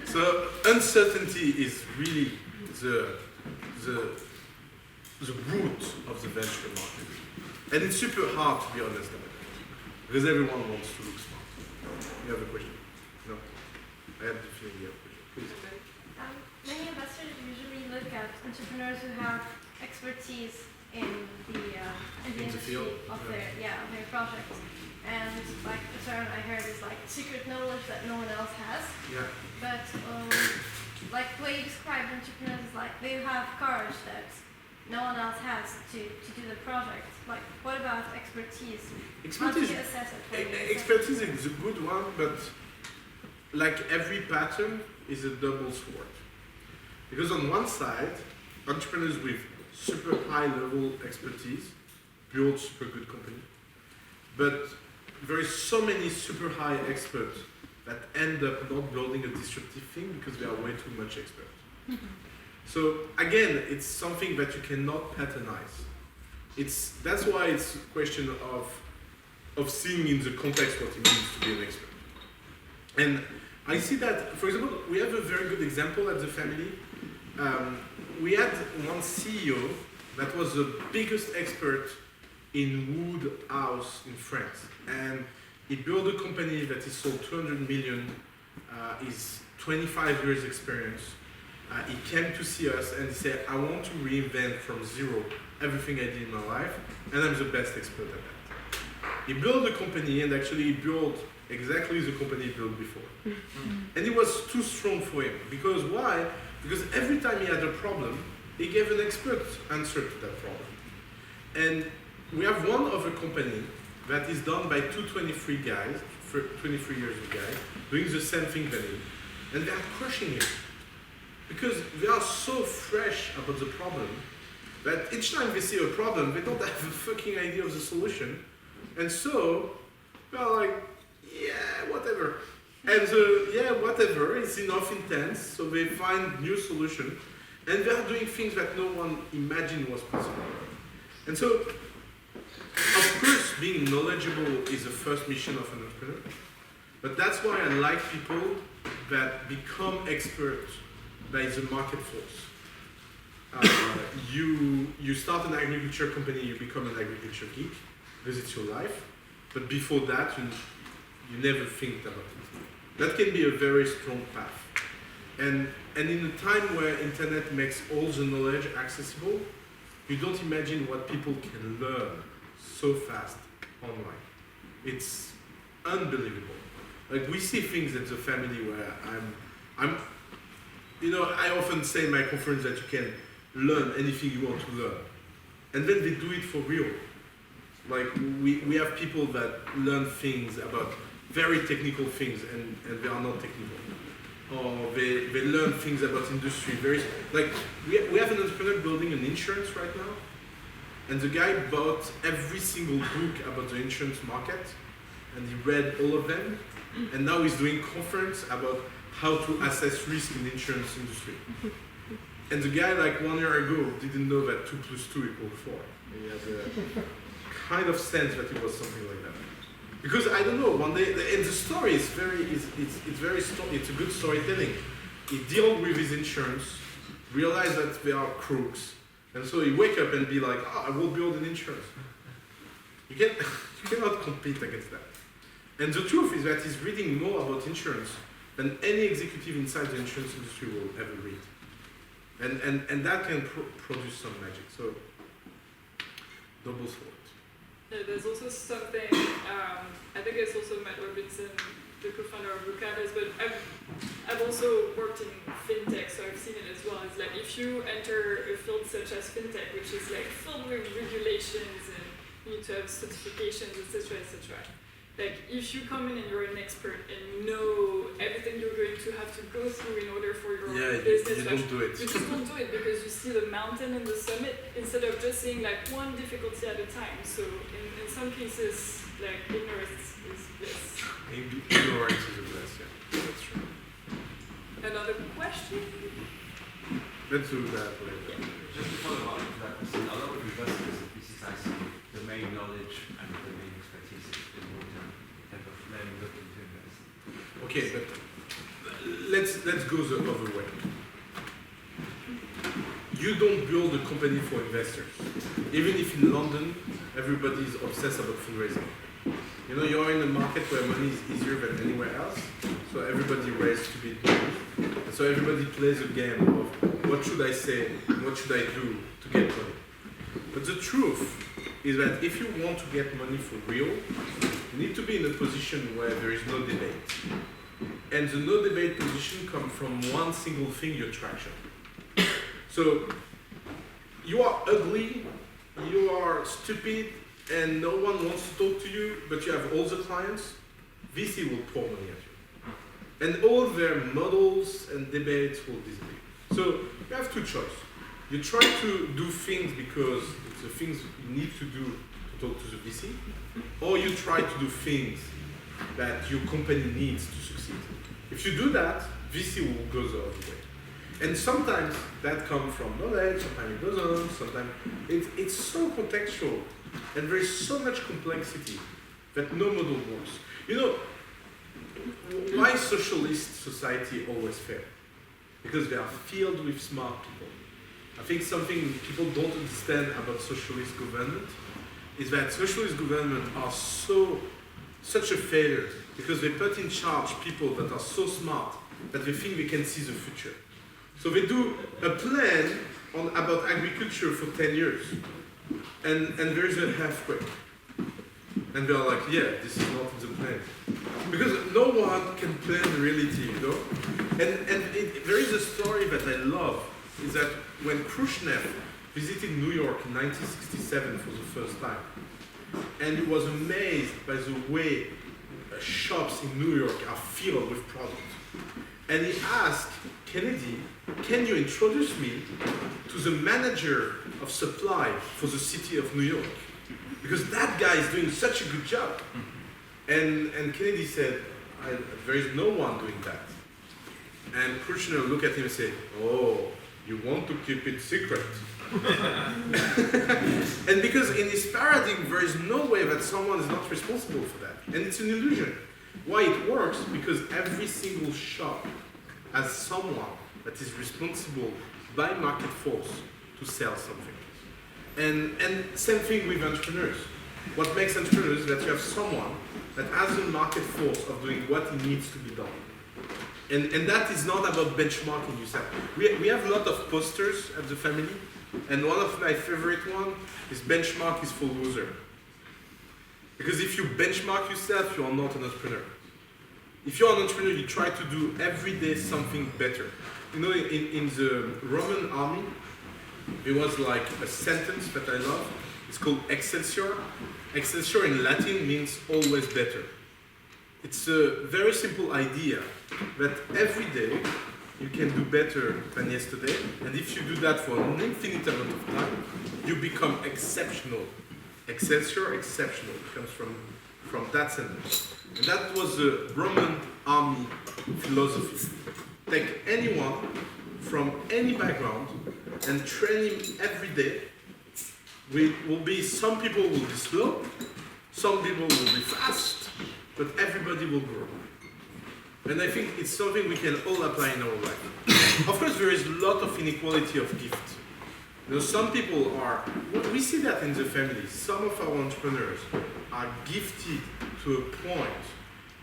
So uncertainty is really the root of the venture market. And it's super hard to be honest about it, because everyone wants to look smart. You have a question? No? I have the feeling you have a question. Please. Many investors usually look at entrepreneurs who have expertise in the industry field? of their project. And like the term I heard is like secret knowledge that no one else has. Yeah. But like the way you described entrepreneurs is like they have courage that no one else has to do the project. Like what about expertise? How do you assess it? Expertise is a good one, but like every pattern is a double sword. Because on one side, entrepreneurs with super high level expertise build super good company. But there is so many super high experts that end up not building a disruptive thing because they are way too much expert. So again, it's something that you cannot patternise. That's why it's a question of seeing in the context what it means to be an expert. And I see that, for example, we have a very good example at the family. We had one CEO that was the biggest expert in wood house in France. And he built a company that is sold 200 million, is 25 years experience. He came to see us and he said, I want to reinvent from zero everything I did in my life, and I'm the best expert at that. He built a company and actually he built exactly the company he built before. And it was too strong for him. Because why? Because every time he had a problem, he gave an expert answer to that problem. And we have one other company that is done by two 23 guys, 23 years old guys, doing the same thing than him. And they are crushing it. Because they are so fresh about the problem that each time they see a problem, they don't have a fucking idea of the solution. And so, they're like, yeah, whatever. And the, yeah, whatever is enough intense, so they find new solution. And they are doing things that no one imagined was possible. And so, of course, being knowledgeable is the first mission of an entrepreneur. But that's why I like people that become experts by the market force. You start an agriculture company, you become an agriculture geek, because it's your life. But before that, you never think about it. That can be a very strong path. And in a time where internet makes all the knowledge accessible, you don't imagine what people can learn so fast online. It's unbelievable. Like we see things at the family where I often say in my conference that you can learn anything you want to learn. And then they do it for real. Like we have people that learn things about very technical things and they are not technical. Or they learn things about industry. We have an entrepreneur building an insurance right now. And the guy bought every single book about the insurance market and he read all of them. And now he's doing conference about how to assess risk in the insurance industry. And the guy, like 1 year ago, didn't know that 2 + 2 = 4. He had a kind of sense that it was something like that. Because I don't know, one day, and the story is it's a good storytelling. He dealt with his insurance, realized that they are crooks, and so he wake up and be like, I will build an insurance. You cannot compete against that. And the truth is that he's reading more about insurance than any executive inside the insurance industry will ever read. And that can produce some magic. So, double sword. Yeah, there's also something, I think it's also Matt Robinson, the co-founder of Lucadas, but I've also worked in fintech, so I've seen it as well. It's like if you enter a field such as fintech, which is like filled with regulations and you need to have certifications, etc., etc. Like if you come in and you're an expert and you know everything you're going to have to go through in order for your business, you don't do it. You just don't do it because you see the mountain and the summit instead of just seeing like one difficulty at a time. So in some cases, like ignorance is bliss. Ignorance is a bliss, yeah. That's true. Another question? Let's do that later. Just to follow up to that question, a lot of investors at PCI see the main knowledge and the main expertise in water type of learning looking to invest. Okay, but let's go the other way. You don't build a company for investors. Even if in London, everybody is obsessed about fundraising. You know, you're in a market where money is easier than anywhere else, so everybody races to beat money. And so everybody plays a game of what should I say, and what should I do to get money. But the truth is that if you want to get money for real, you need to be in a position where there is no debate. And the no debate position comes from one single thing, your traction. So you are ugly, you are stupid, and no one wants to talk to you, but you have all the clients, VC will pour money at you. And all their models and debates will disappear. So you have two choices. You try to do things because it's the things you need to do to talk to the VC, or you try to do things that your company needs to succeed. If you do that, VC will go the other way. And sometimes that comes from knowledge, sometimes it doesn't, sometimes it's so contextual, and there is so much complexity that no model works. You know, why socialist society always fail? Because they are filled with smart people. I think something people don't understand about socialist government is that socialist government are such a failure because they put in charge people that are so smart that they think they can see the future. So they do a plan about agriculture for 10 years, and there is a earthquake. And they're like, yeah, this is not in the plan. Because no one can plan reality, you know? And there is a story that I love, is that when Khrushchev visited New York in 1967 for the first time, and he was amazed by the way shops in New York are filled with products. And he asked Kennedy, can you introduce me to the manager of supply for the city of New York? Because that guy is doing such a good job. And Kennedy said, there is no one doing that. And Khrushchev looked at him and said, oh, you want to keep it secret. And because in his paradigm, there is no way that someone is not responsible for that. And it's an illusion. Why it works? Because every single shop has someone that is responsible by market force to sell something. And same thing with entrepreneurs. What makes entrepreneurs is that you have someone that has the market force of doing what needs to be done. And that is not about benchmarking yourself. We have a lot of posters at the family, and one of my favorite one is benchmark is for loser. Because if you benchmark yourself, you are not an entrepreneur. If you're an entrepreneur, you try to do every day something better. You know, in the Roman army, it was like a sentence that I love. It's called Excelsior. Excelsior in Latin means always better. It's a very simple idea that every day you can do better than yesterday, and if you do that for an infinite amount of time, you become exceptional. Excelsior, exceptional, comes from that sentence. And that was the Roman army philosophy. Take anyone from any background and train him every day. Some people will be slow, some people will be fast, but everybody will grow. And I think it's something we can all apply in our life. Of course, there is a lot of inequality of gifts. You know, some people are, we see that in the family, some of our entrepreneurs are gifted to a point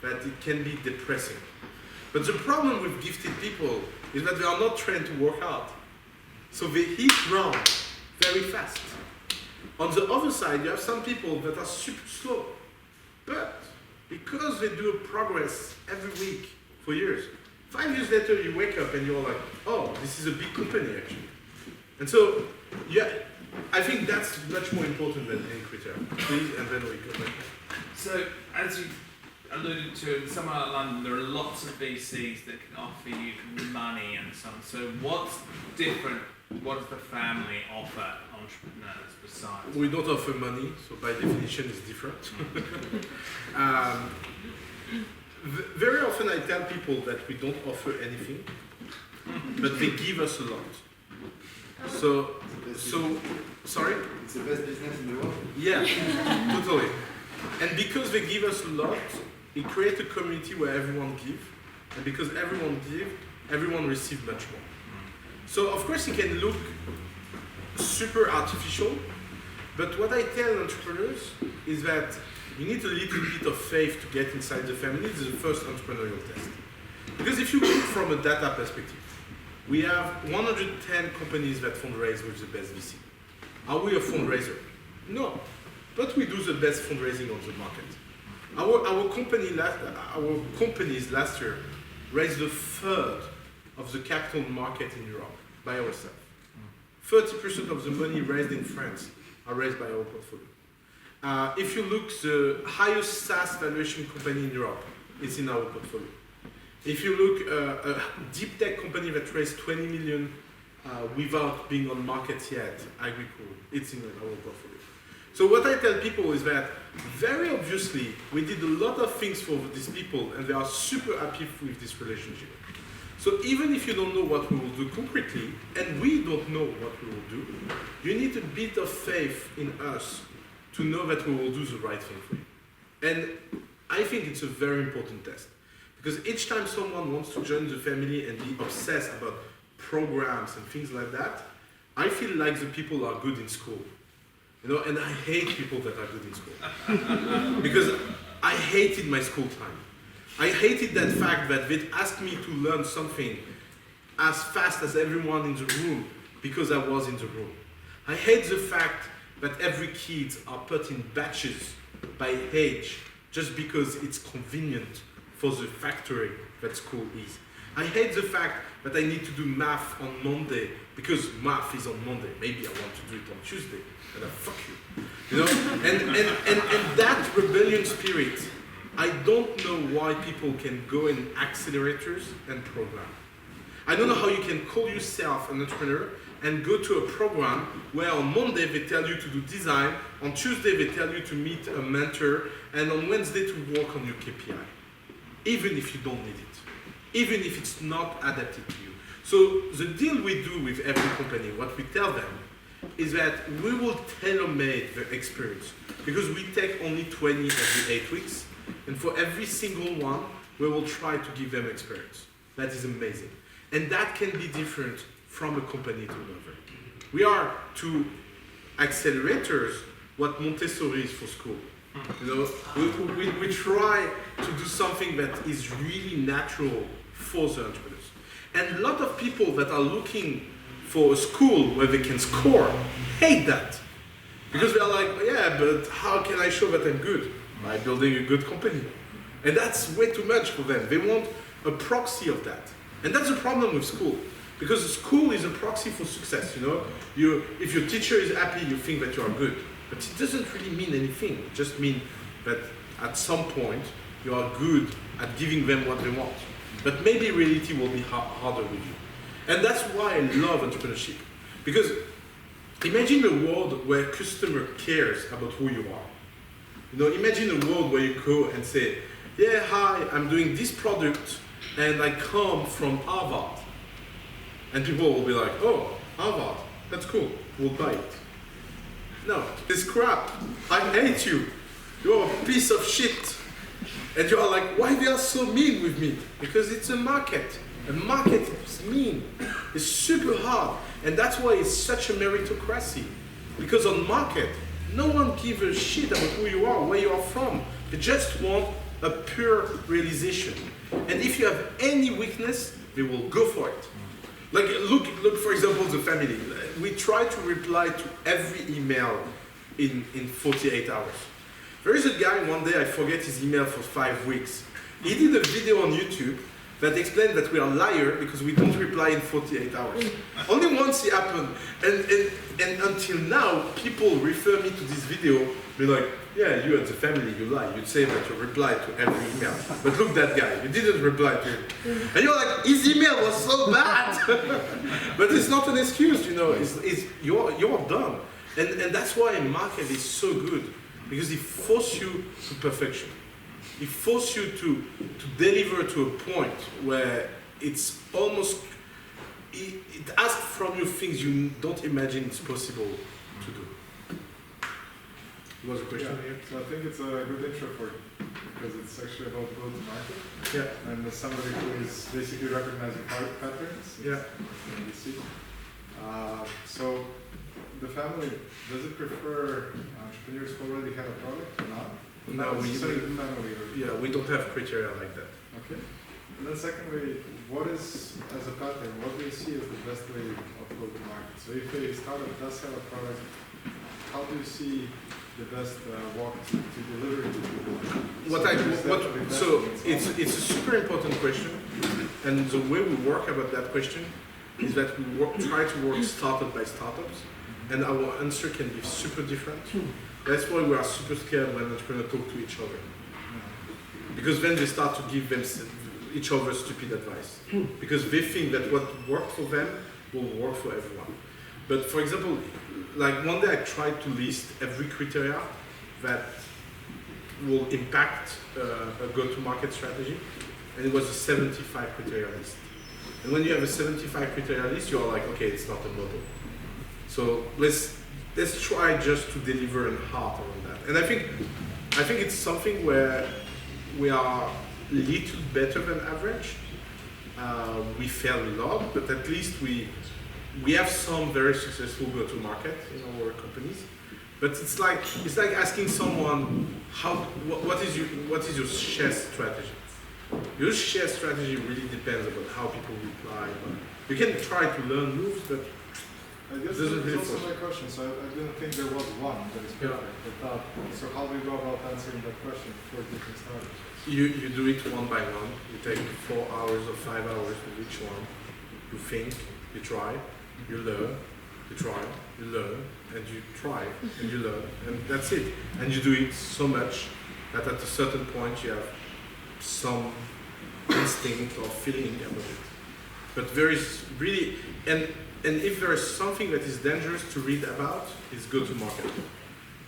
that it can be depressing. But the problem with gifted people is that they are not trained to work hard. So they hit ground very fast. On the other side, you have some people that are super slow. But because they do progress every week for years, 5 years later you wake up and you're like, oh, this is a big company actually. And so, yeah, I think that's much more important than any criterion. Please, and then we go back. So, as you alluded to, in somewhere like London, there are lots of VCs that can offer you money and so on. So, what's different? What does the family offer entrepreneurs besides? We don't offer money, so by definition it's different. Very often I tell people that we don't offer anything, but they give us a lot. So, sorry? It's the best business in the world. Yeah, totally. And because they give us a lot, it creates a community where everyone gives. And because everyone gives, everyone receives much more. So of course it can look super artificial, but what I tell entrepreneurs is that You need a little bit of faith to get inside the family. This is the first entrepreneurial test. Because if you look from a data perspective, we have 110 companies that fundraise with the best VC. Are we a fundraiser? No, but we do the best fundraising on the market. Our companies last year raised a third of the capital market in Europe by ourselves. 30% of the money raised in France are raised by our portfolio. If you look, the highest SaaS valuation company in Europe is in our portfolio. If you look, a deep tech company that raised 20 million without being on market yet, Agricool, it's in our portfolio. So what I tell people is that very obviously we did a lot of things for these people and they are super happy with this relationship. So even if you don't know what we will do concretely, and we don't know what we will do, you need a bit of faith in us to know that we will do the right thing for you. And I think it's a very important test. Because each time someone wants to join the family and be obsessed about programs and things like that, I feel like the people are good in school. You know, and I hate people that are good in school. Because I hated my school time. I hated that fact that they'd ask me to learn something as fast as everyone in the room because I was in the room. I hate the fact that every kid are put in batches by age just because it's convenient for the factory that school is. I hate the fact that I need to do math on Monday because math is on Monday. Maybe I want to do it on Tuesday, and I fuck you. You know? and that rebellion spirit, I don't know why people can go in accelerators and program. I don't know how you can call yourself an entrepreneur and go to a program where on Monday they tell you to do design, on Tuesday they tell you to meet a mentor, and on Wednesday to work on your KPI. Even if you don't need it, even if it's not adapted to you. So the deal we do with every company, what we tell them, is that we will tailor-make the experience because we take only 20 every 8 weeks, and for every single one, we will try to give them experience. That is amazing. And that can be different from a company to another. We are to accelerators what Montessori is for school. You know, we try to do something that is really natural for the entrepreneurs. And a lot of people that are looking for a school where they can score hate that. Because they are like, yeah, but how can I show that I'm good? By building a good company. And that's way too much for them. They want a proxy of that. And that's the problem with school. Because school is a proxy for success, you know? If your teacher is happy, you think that you are good. But it doesn't really mean anything. It just means that at some point, you are good at giving them what they want. But maybe reality will be harder with you. And that's why I love entrepreneurship. Because imagine a world where customer cares about who you are. You know, imagine a world where you go and say, yeah, hi, I'm doing this product and I come from Harvard. And people will be like, oh, Harvard, that's cool, we'll buy it. No, this crap, I hate you. You're a piece of shit. And you are like, why they are so mean with me? Because it's a market. A market is mean. It's super hard. And that's why it's such a meritocracy. Because on market, no one gives a shit about who you are, where you are from. They just want a pure realization. And if you have any weakness, they will go for it. Like, look, for example, the family. We try to reply to every email in 48 hours. There is a guy, one day I forget his email for 5 weeks. He did a video on YouTube that explained that we are liars because we don't reply in 48 hours. Only once it happened. And until now, people refer me to this video, be like, yeah, you and the family, you lie. You'd say that you reply to every email. But look, that guy, you didn't reply to him. And you're like, his email was so bad. But it's not an excuse, you know, you're done. And that's why market is so good, because it forces you to perfection. It forces you to deliver to a point where it's almost, it asks from you things you don't imagine it's possible to do. Was a question? Yeah, so I think it's a good intro for you, because it's actually about go-to-market. Yeah. And as somebody who is basically recognizing patterns. Yeah. You see. So the family, does it prefer entrepreneurs who already have a product or not? No, we don't have criteria like that. Okay. And then secondly, what is, as a pattern, what do you see as the best way of go-to-market? So if a startup does have a product, how do you see the best walk to deliver it to people? So it's a super important question, and the way we work about that question is that we try to work startup by startups, and our answer can be super different. That's why we are super scared when entrepreneurs talk to each other, because then they start to give each other stupid advice, because they think that what worked for them will work for everyone. But for example, like one day I tried to list every criteria that will impact a go-to-market strategy, and it was a 75 criteria list. And when you have a 75 criteria list, you're like, okay, it's not a model. So let's try just to deliver in heart around that. And I think it's something where we are a little better than average. We fail a lot, but at least we have some very successful go-to-market in our companies. But it's like asking someone what is your share strategy. Your share strategy really depends on how people reply. You can try to learn moves, but I guess that's also my question. So I didn't think there was one that is perfect. So how do you go about answering that question for different startups? You do it one by one. You take 4 hours or 5 hours with each one. You think, you try, you learn, you try, you learn, and you try, and you learn, and that's it. And you do it so much that at a certain point you have some instinct or feeling about it. But there is really, and if there is something that is dangerous to read about, it's go-to-market.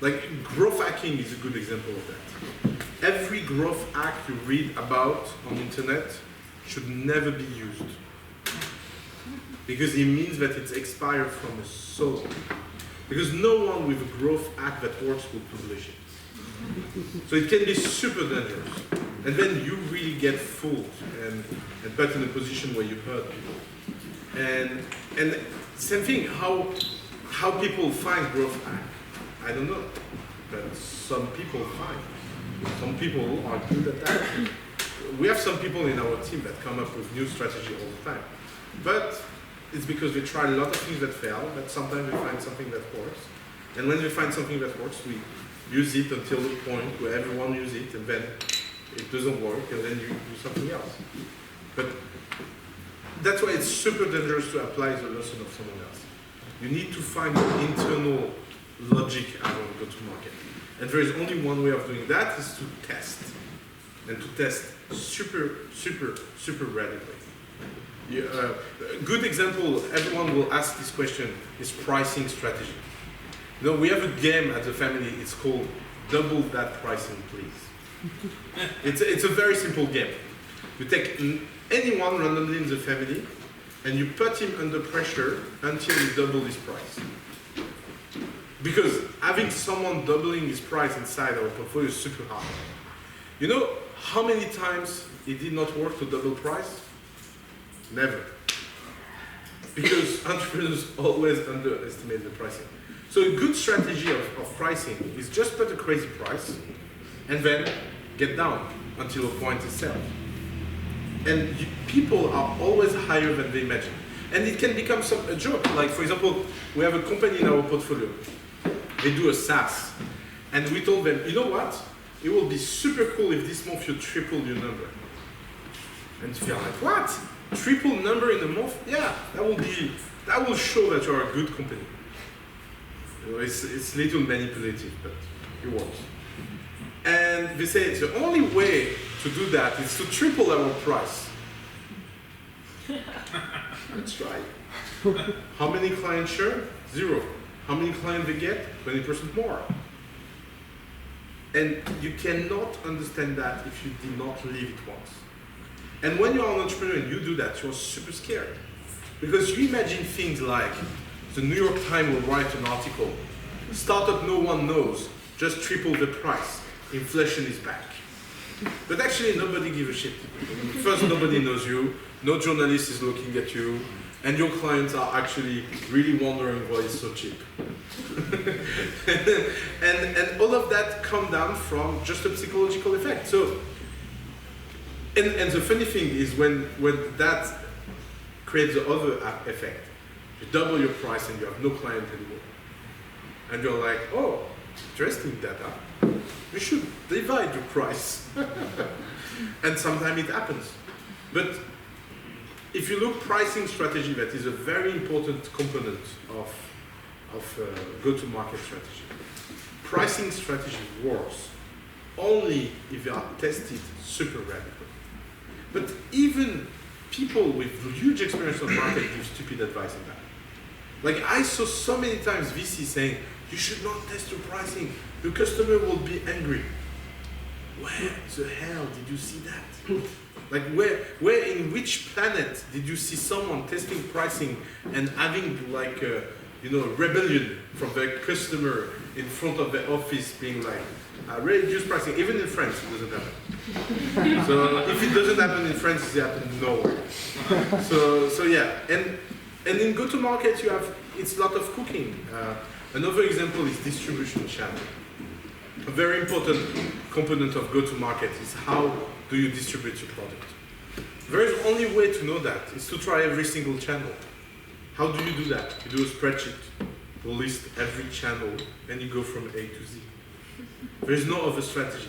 Like growth hacking is a good example of that. Every growth hack you read about on the internet should never be used, because it means that it's expired from so long. Because no one with a growth hack that works will publish it. So it can be super dangerous. And then you really get fooled and put in a position where you hurt people. And same thing, how people find growth hack. I don't know, but some people find. Some people are good at that. We have some people in our team that come up with new strategy all the time. But it's because we try a lot of things that fail, but sometimes we find something that works. And when we find something that works, we use it until the point where everyone uses it, and then it doesn't work, and then you do something else. But that's why it's super dangerous to apply the lesson of someone else. You need to find your internal logic around go-to-market. And there is only one way of doing that, is to test. And to test super radically. A good example, everyone will ask this question, is pricing strategy. You know, we have a game at the family, it's called Double That Pricing, Please. It's a very simple game. You take anyone randomly in the family, and you put him under pressure until he doubles his price. Because having someone doubling his price inside our portfolio is super hard. You know how many times it did not work to double price? Never. Because entrepreneurs always underestimate the pricing. So a good strategy of pricing is just put a crazy price and then get down until a point is set. And people are always higher than they imagine. And it can become a joke. Like, for example, we have a company in our portfolio. They do a SaaS. And we told them, you know what? It will be super cool if this month you triple your number. And they're like, what? Triple number in a month? Yeah, that will show that you're a good company. You know, it's a little manipulative, but it works. And they say the only way to do that is to triple our price. Let's try. How many clients share? 0. How many clients they get? 20% more. And you cannot understand that if you did not live it once. And when you're an entrepreneur and you do that, you're super scared. Because you imagine things like the New York Times will write an article, startup no one knows, just triple the price, inflation is back. But actually nobody gives a shit. First, nobody knows you, no journalist is looking at you, and your clients are actually really wondering why it's so cheap. and all of that come down from just a psychological effect. So, and the funny thing is when that creates the other effect, you double your price and you have no client anymore. And you're like, oh, interesting data. You should divide your price. And sometimes it happens. But if you look pricing strategy, that is a very important component of go-to-market strategy. Pricing strategy works only if they are tested super radically. But even people with huge experience on market give stupid advice in that. Like I saw so many times VC saying, you should not test your pricing, your customer will be angry. Where the hell did you see that? Like where in which planet did you see someone testing pricing and having like a, rebellion from the customer in front of the office being like, reduce pricing? Even in France it doesn't happen. So if it doesn't happen in France, it happens nowhere. So yeah, and in go-to-market it's a lot of cooking. Another example is distribution channel. A very important component of go-to-market is how do you distribute your product. There is only way to know that is to try every single channel. How do you do that? You do a spreadsheet, you list every channel, and you go from A to Z. There is no other strategy.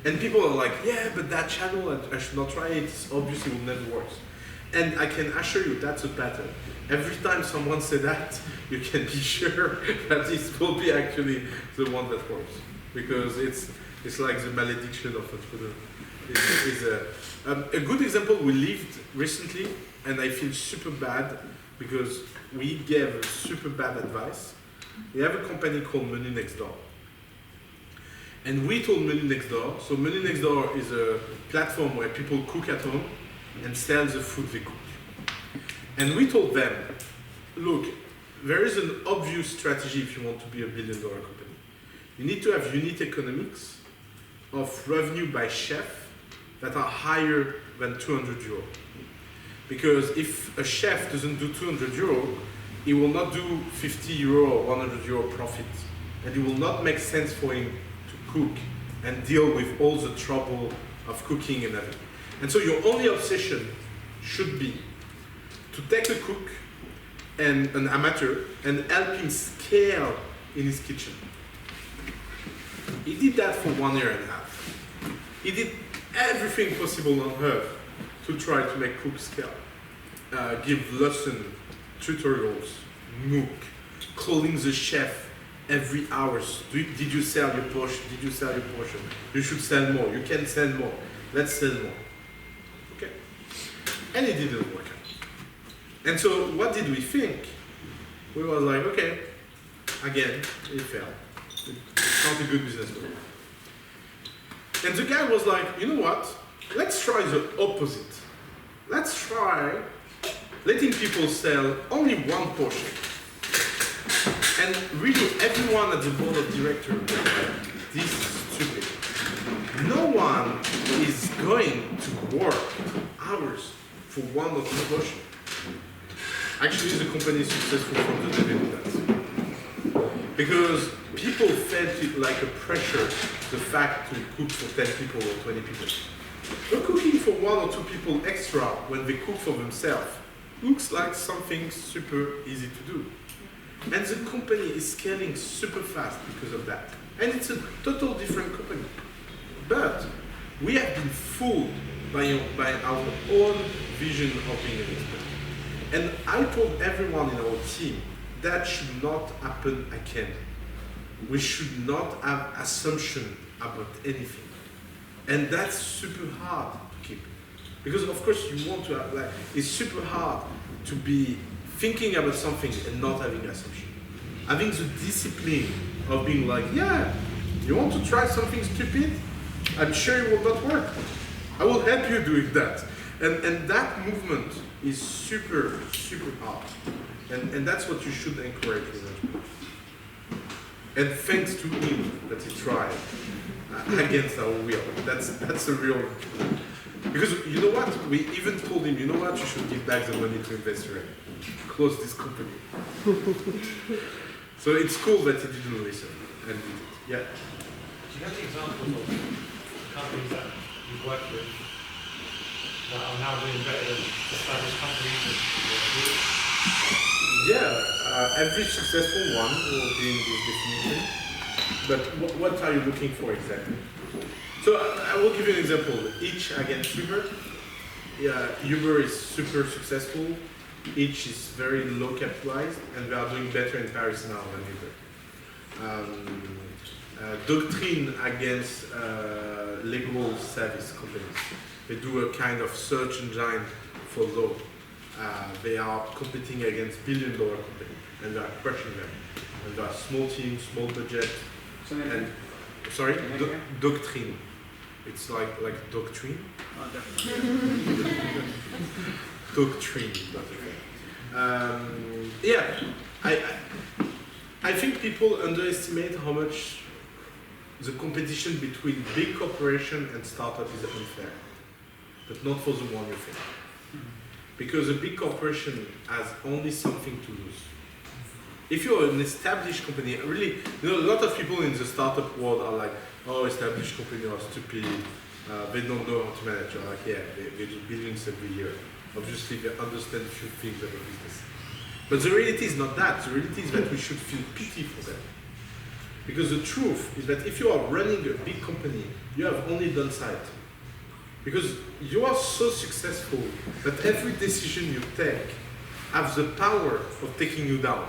And people are like, yeah, but that channel, I should not try it, it obviously will never work. And I can assure you that's a pattern. Every time someone says that, you can be sure that this will be actually the one that works. Because it's like the malediction of entrepreneur. A good example we lived recently, and I feel super bad because we gave super bad advice. We have a company called Menu Next Door. And we told Menu Next Door, so Menu Next Door is a platform where people cook at home and sell the food they cook. And we told them, look, there is an obvious strategy if you want to be a billion-dollar company. You need to have unit economics of revenue by chef that are higher than 200 euro. Because if a chef doesn't do 200 euro, he will not do 50 euro or 100 euro profit. And it will not make sense for him to cook and deal with all the trouble of cooking and everything. And so your only obsession should be to take a cook and an amateur and help him scale in his kitchen. He did that for 1.5 years. He did everything possible on earth to try to make cooks scale. Give lesson, tutorials, MOOC, calling the chef every hour. Did you sell your portion? Did you sell your portion? You should sell more. You can sell more. Let's sell more. Okay. And it didn't work out. And so what did we think? We were like, okay, again, it failed. It's not a good business model. And the guy was like, you know what? Let's try the opposite. Let's try letting people sell only one portion. And really everyone at the board of directors was like, this is stupid. No one is going to work hours for 1 or 2 portions. Actually, the company is successful from the beginning of that. Because people felt it like a pressure, the fact to cook for 10 people or 20 people. But cooking for 1 or 2 people extra when they cook for themselves looks like something super easy to do. And the company is scaling super fast because of that. And it's a total different company. But we have been fooled by our own vision of being an expert. And I told everyone in our team, that should not happen again. We should not have assumption about anything. And that's super hard to keep. Because of course you want to have, like, it's super hard to be thinking about something and not having assumption. Having the discipline of being like, yeah, you want to try something stupid? I'm sure it will not work. I will help you doing that. And that movement is super, super hard. And that's what you should encourage with entrepreneurs. And thanks to him that he tried against our will. That's a real. Because you know what? We even told him, you know what? You should give back the money to investor. close this company. So it's cool that he didn't listen. And yeah. Do you have any examples of companies that you've worked with that are now doing better than established companies? Yeah, every successful one will be in this definition. But what are you looking for exactly? So I will give you an example. Each against Uber. Yeah, Uber is super successful. Each is very low capitalized, and we are doing better in Paris now than Uber. Doctrine against legal service companies. They do a kind of search engine for law. They are competing against billion-dollar companies, and they are crushing them. And they are small teams, small budget. And sorry, Doctrine. It's like doctrine. Doctrine. Yeah, I think people underestimate how much the competition between big corporation and startup is unfair, but not for the one you think. Because a big corporation has only something to lose. If you're an established company, really, a lot of people in the startup world are like, oh, established companies are stupid, they don't know how to manage. You're like, yeah, they do billions every year. Obviously, they understand a few things about business. But the reality is not that. The reality is that we should feel pity for them. Because the truth is that if you are running a big company, you have only downside. Because you are so successful that every decision you take has the power of taking you down.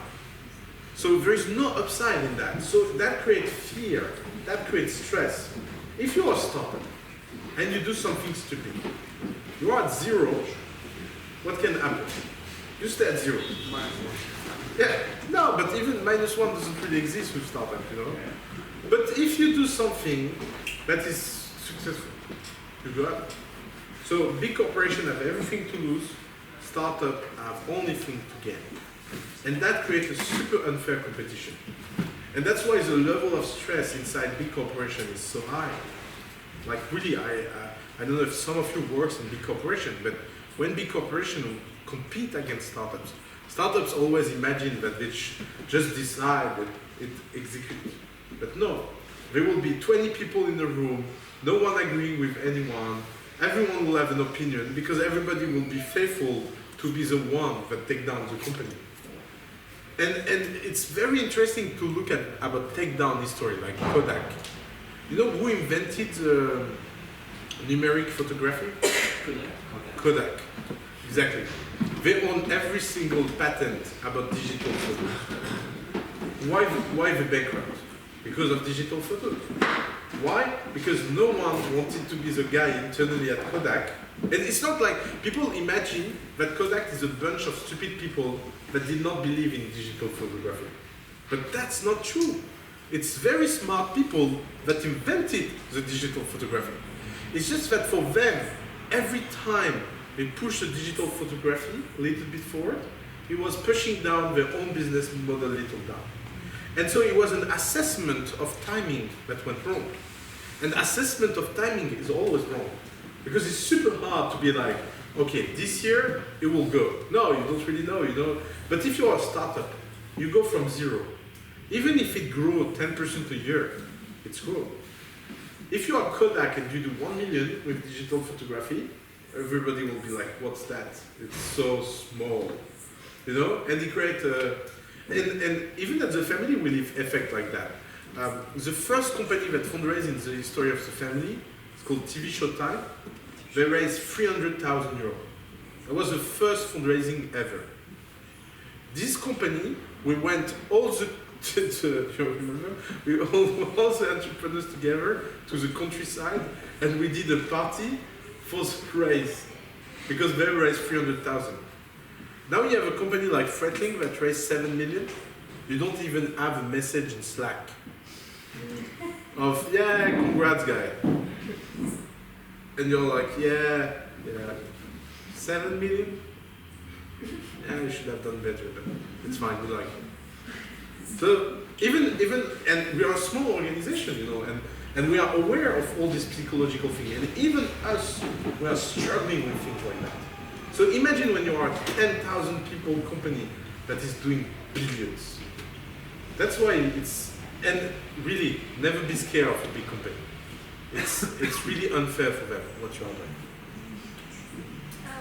So there is no upside in that. So that creates fear, that creates stress. If you are a startup and you do something stupid, you are at zero, what can happen? You stay at zero. Yeah, no, but even -1 doesn't really exist with startup, you know. But if you do something that is successful, you go up. So big corporations have everything to lose, startup have only thing to gain. And that creates a super unfair competition. And that's why the level of stress inside big corporation is so high. Like really, I don't know if some of you work in big corporation, but when big corporation compete against startups, startups always imagine that they just decide that it executes. But no, there will be 20 people in the room, no one agreeing with anyone, everyone will have an opinion because everybody will be faithful to be the one that take down the company. And it's very interesting to look at about takedown history, like Kodak. You know who invented numeric photography? Kodak. Exactly. They own every single patent about digital photos. Why the bankrupt? Because of digital photos. Why? Because no one wanted to be the guy internally at Kodak. And it's not like people imagine that Kodak is a bunch of stupid people that did not believe in digital photography. But that's not true. It's very smart people that invented the digital photography. It's just that for them, every time they push the digital photography a little bit forward, it was pushing down their own business model a little down. And so it was an assessment of timing that went wrong. And assessment of timing is always wrong. Because it's super hard to be like, okay, this year it will go. No, you don't really know, you know. But if you are a startup, you go from zero. Even if it grows 10% a year, it's growth. If you are Kodak and you do 1 million with digital photography, everybody will be like, what's that? It's so small, you know? And they create and even at the family will effect like that. The first company that fundraised in the history of the family, it's called TV Showtime. They raised 300,000 euros. That was the first fundraising ever. This company, we went all the you remember? We all the entrepreneurs together to the countryside, and we did a party for the raise because they raised 300,000. Now you have a company like Fretling that raised 7 million. You don't even have a message in Slack of yeah, congrats, guy. And you're like, yeah, 7 million. Yeah, you should have done better, but it's fine. We like it. So even and we are a small organization, you know, and we are aware of all this psychological thing, and even us, we are struggling with things like that. So imagine when you are a 10,000 people company that is doing billions. That's why and really, never be scared of a big company. It's really unfair for them, what you are doing.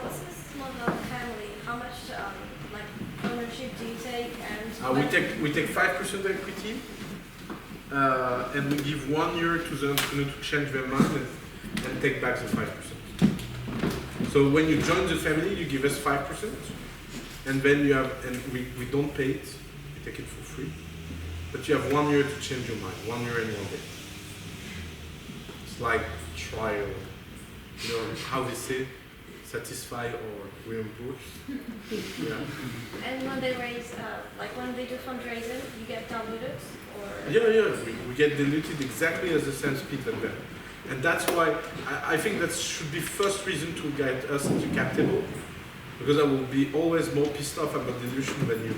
What's this model of family? How much ownership do you take? And we take 5% equity, and we give 1 year to the entrepreneur to change their mind and take back the 5%. So when you join the family, you give us 5%, and then we don't pay it, we take it for free. But you have 1 year to change your mind, 1 year and 1 day. It's like trial, how they say, satisfy or reimburse. Yeah. And when they raise, when they do fundraising, you get diluted, or? Yeah, we get diluted exactly at the same speed as them. And that's why I think that should be first reason to guide us into cap table, because I will be always more pissed off about dilution than you.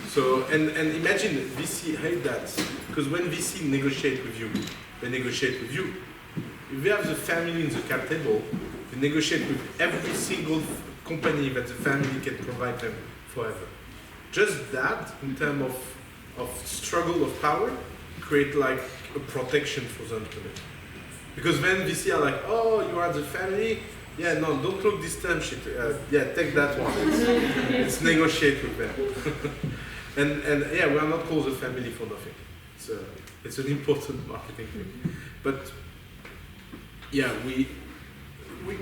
So, and imagine VC hate that, because when VC negotiate with you, they negotiate with you. If we have the family in the cap table, they negotiate with every single company that the family can provide them forever. Just that, in terms of struggle of power, create like a protection for the entrepreneur. Because then VC are like, oh, you are the family? Yeah, no, don't look this term sheet. Yeah, take that one. It's negotiate with them. and yeah, we are not called a family for nothing. It's an important marketing thing. But yeah, we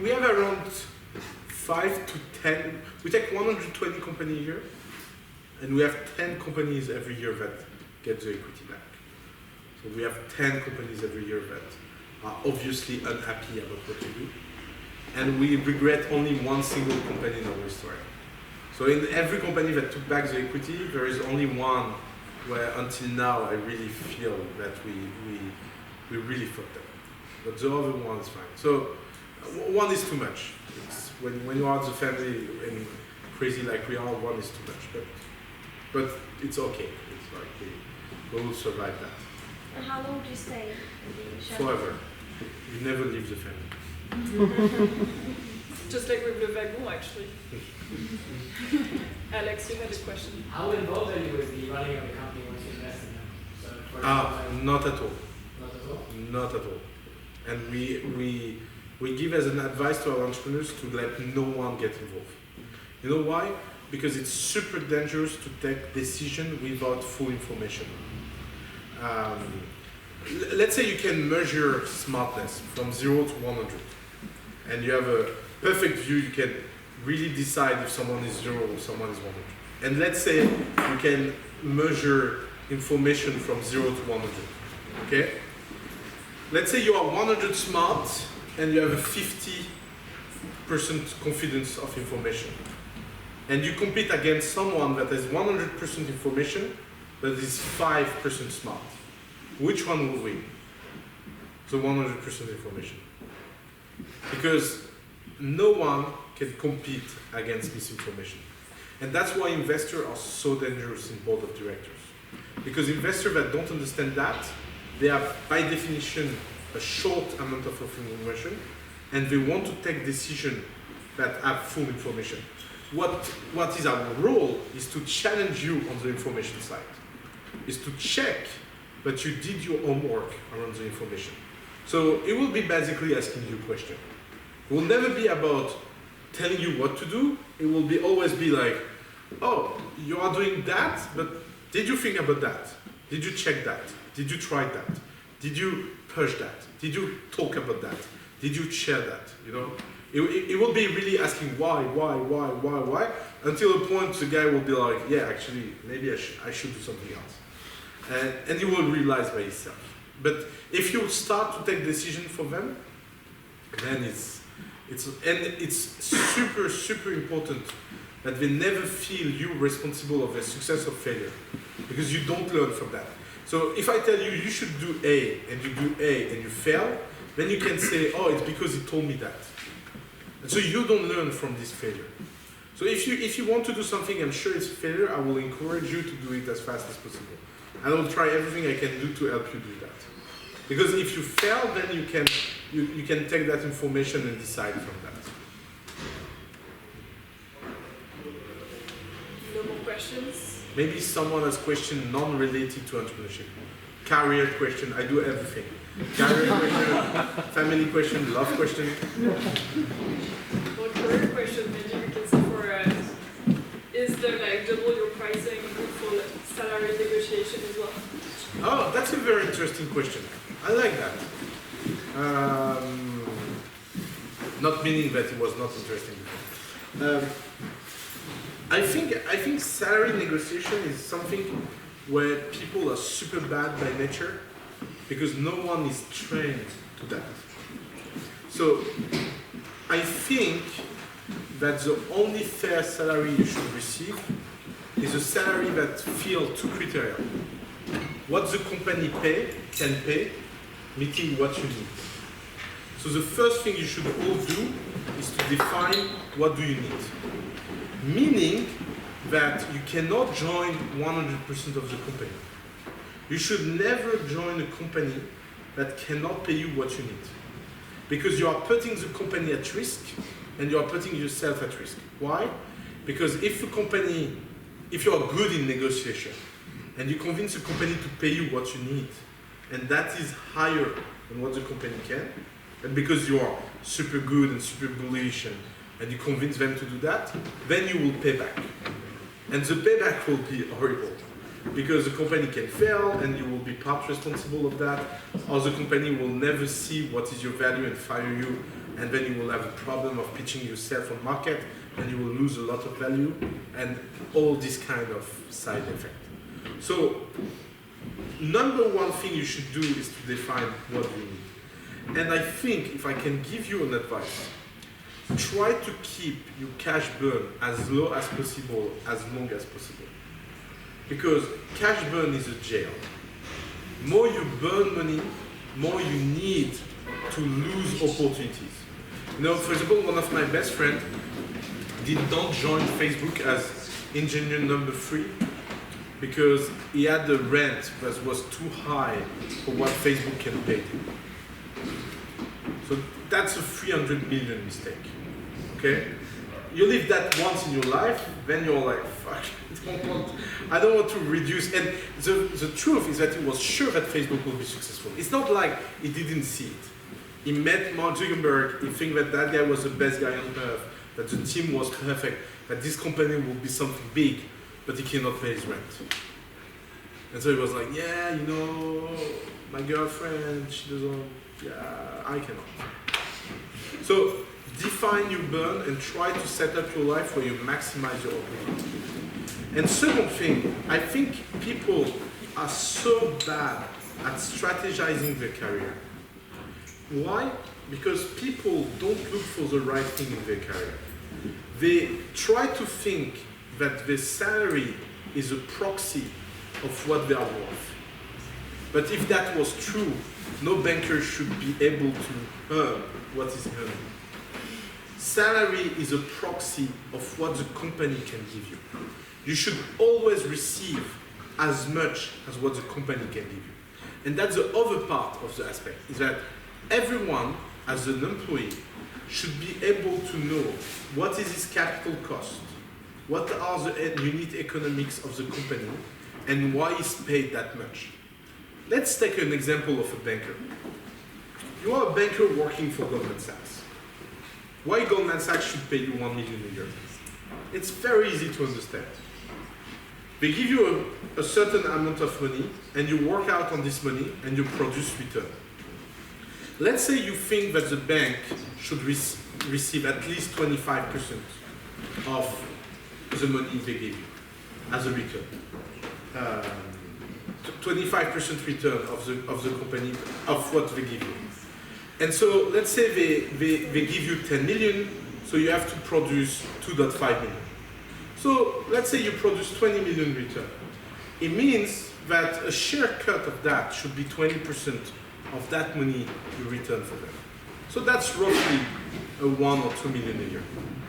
have around 5 to 10. We take 120 companies a year, and we have 10 companies every year that get the equity back. So we have 10 companies every year that are obviously unhappy about what we do. And we regret only one single company in our history. So in every company that took back the equity, there is only one where until now I really feel that we really fucked up. But the other one is fine. So one is too much. It's when you are the family and crazy like we are, one is too much. But it's okay. It's like we will survive that. And how long do you stay in the show? Forever. You never leave the family. Just like with the wagon, actually. Alex, you had a question. How involved are you with the running of the company once you invest in them? So Not at all. Not at all? Not at all. And we give as an advice to our entrepreneurs to let no one get involved. You know why? Because it's super dangerous to take decision without full information. Let's say you can measure smartness from 0 to 100, and you have a perfect view. You can really decide if someone is 0 or someone is 100. And let's say you can measure information from 0 to 100. Okay? Let's say you are 100 smart and you have a 50% confidence of information, and you compete against someone that has 100% information that is 5% smart. Which one will win? The 100% information. Because no one can compete against misinformation. And that's why investors are so dangerous in board of directors. Because investors that don't understand that, they have by definition a short amount of information, and they want to take decisions that have full information. What is our role is to challenge you on the information side, is to check that you did your homework around the information. So it will be basically asking you questions. It will never be about telling you what to do. It will always be like, oh, you are doing that, but did you think about that? Did you check that? Did you try that? Did you push that? Did you talk about that? Did you share that? You know, it will be really asking why, until a point the guy will be like, yeah, actually, maybe I should do something else. And you will realize by yourself. But if you start to take decision for them, then it's super important that they never feel you responsible of their success or failure, because you don't learn from that. So if I tell you you should do A and you do A and you fail, then you can say, oh, it's because he told me that. And so you don't learn from this failure. So if you want to do something and sure it's a failure, I will encourage you to do it as fast as possible. I will try everything I can do to help you do that. Because if you fail, then you can take that information and decide from that. Maybe someone has question non-related to entrepreneurship. Career question, I do everything. Career question, family question, love question. Well, career question, maybe we can say for is the like double your pricing good for salary negotiation as well? Oh, that's a very interesting question. I like that. Not meaning that it was not interesting before. I think salary negotiation is something where people are super bad by nature because no one is trained to that. So I think that the only fair salary you should receive is a salary that fills two criteria. What the company can pay, meeting what you need. So the first thing you should all do is to define what do you need. Meaning that you cannot join 100% of the company. You should never join a company that cannot pay you what you need. Because you are putting the company at risk and you are putting yourself at risk. Why? Because if you are good in negotiation and you convince a company to pay you what you need, and that is higher than what the company can, and because you are super good and super bullish and you convince them to do that, then you will pay back. And the payback will be horrible because the company can fail and you will be part responsible of that, or the company will never see what is your value and fire you, and then you will have a problem of pitching yourself on market and you will lose a lot of value and all this kind of side effect. So, number one thing you should do is to define what you need. And I think if I can give you an advice, try to keep your cash burn as low as possible, as long as possible. Because cash burn is a jail. More you burn money, more you need to lose opportunities. You know, for example, one of my best friends did not join Facebook as engineer number 3 because he had the rent that was too high for what Facebook can pay him. So that's a 300 million mistake. Okay? You live that once in your life, then you're like, fuck, I don't want to reduce. And the truth is that he was sure that Facebook will be successful. It's not like he didn't see it. He met Mark Zuckerberg, he think that that guy was the best guy on earth, that the team was perfect, that this company will be something big, but he cannot pay his rent. And so he was like, yeah, you know, my girlfriend, she doesn't, yeah, I cannot. So define your burn and try to set up your life where you maximize your opportunity. And second thing, I think people are so bad at strategizing their career. Why? Because people don't look for the right thing in their career. They try to think that their salary is a proxy of what they are worth. But if that was true, no banker should be able to earn what is earning. Salary is a proxy of what the company can give you. You should always receive as much as what the company can give you. And that's the other part of the aspect, is that everyone, as an employee, should be able to know what is his capital cost, what are the unit economics of the company, and why he's paid that much. Let's take an example of a banker. You are a banker working for Goldman Sachs. Why Goldman Sachs should pay you 1 million a year? It's very easy to understand. They give you a certain amount of money, and you work out on this money, and you produce return. Let's say you think that the bank should receive at least 25% of the money they give you as a return. 25% return of the company, of what they give you. And so let's say they give you 10 million, so you have to produce 2.5 million. So let's say you produce 20 million return. It means that a share cut of that should be 20% of that money you return for them. So that's roughly a 1 or 2 million a year.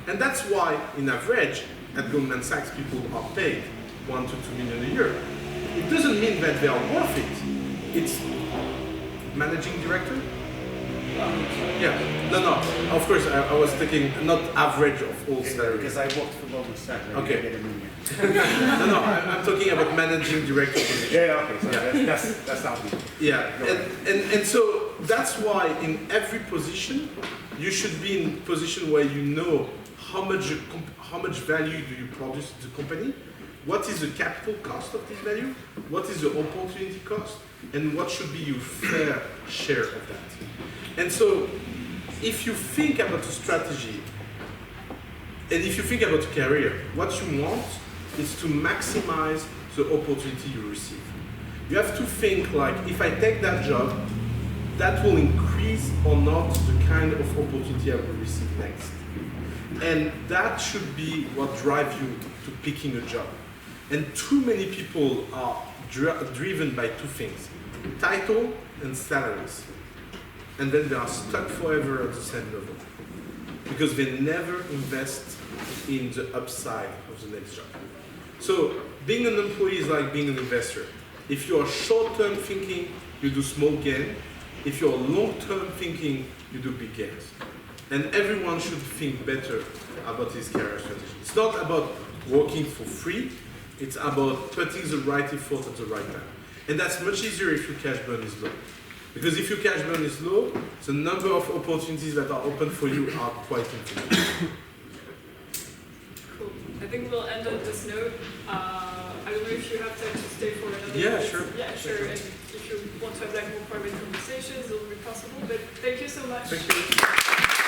And that's why, in average, at Goldman Sachs, people are paid 1 to 2 million a year. It doesn't mean that they are worth it. It's managing director, Yeah, no, of course, I was thinking not average of all salaries. Because I worked for Goldman Sachs. Okay. Get a million. No, I'm talking about managing director position. Yeah, okay, so that's not me. Yeah, and so that's why in every position, you should be in a position where you know how much value do you produce to the company, what is the capital cost of this value, what is the opportunity cost, and what should be your fair share of that. And so, if you think about a strategy, and if you think about a career, what you want is to maximize the opportunity you receive. You have to think like, if I take that job, that will increase or not the kind of opportunity I will receive next. And that should be what drives you to picking a job. And too many people are driven by two things, title and salaries. And then they are stuck forever at the same level because they never invest in the upside of the next job. So being an employee is like being an investor. If you are short-term thinking, you do small gain. If you're long-term thinking, you do big gains. And everyone should think better about his career strategy. It's not about working for free, it's about putting the right effort at the right time. And that's much easier if your cash burn is low. Because if your cash burn is low, the number of opportunities that are open for you are quite infinite. Cool. I think we'll end on this note. I don't know if you have time to stay for another minute. Sure. Yeah, sure. And if you want to have like more private conversations, it will be possible. But thank you so much. Thank you.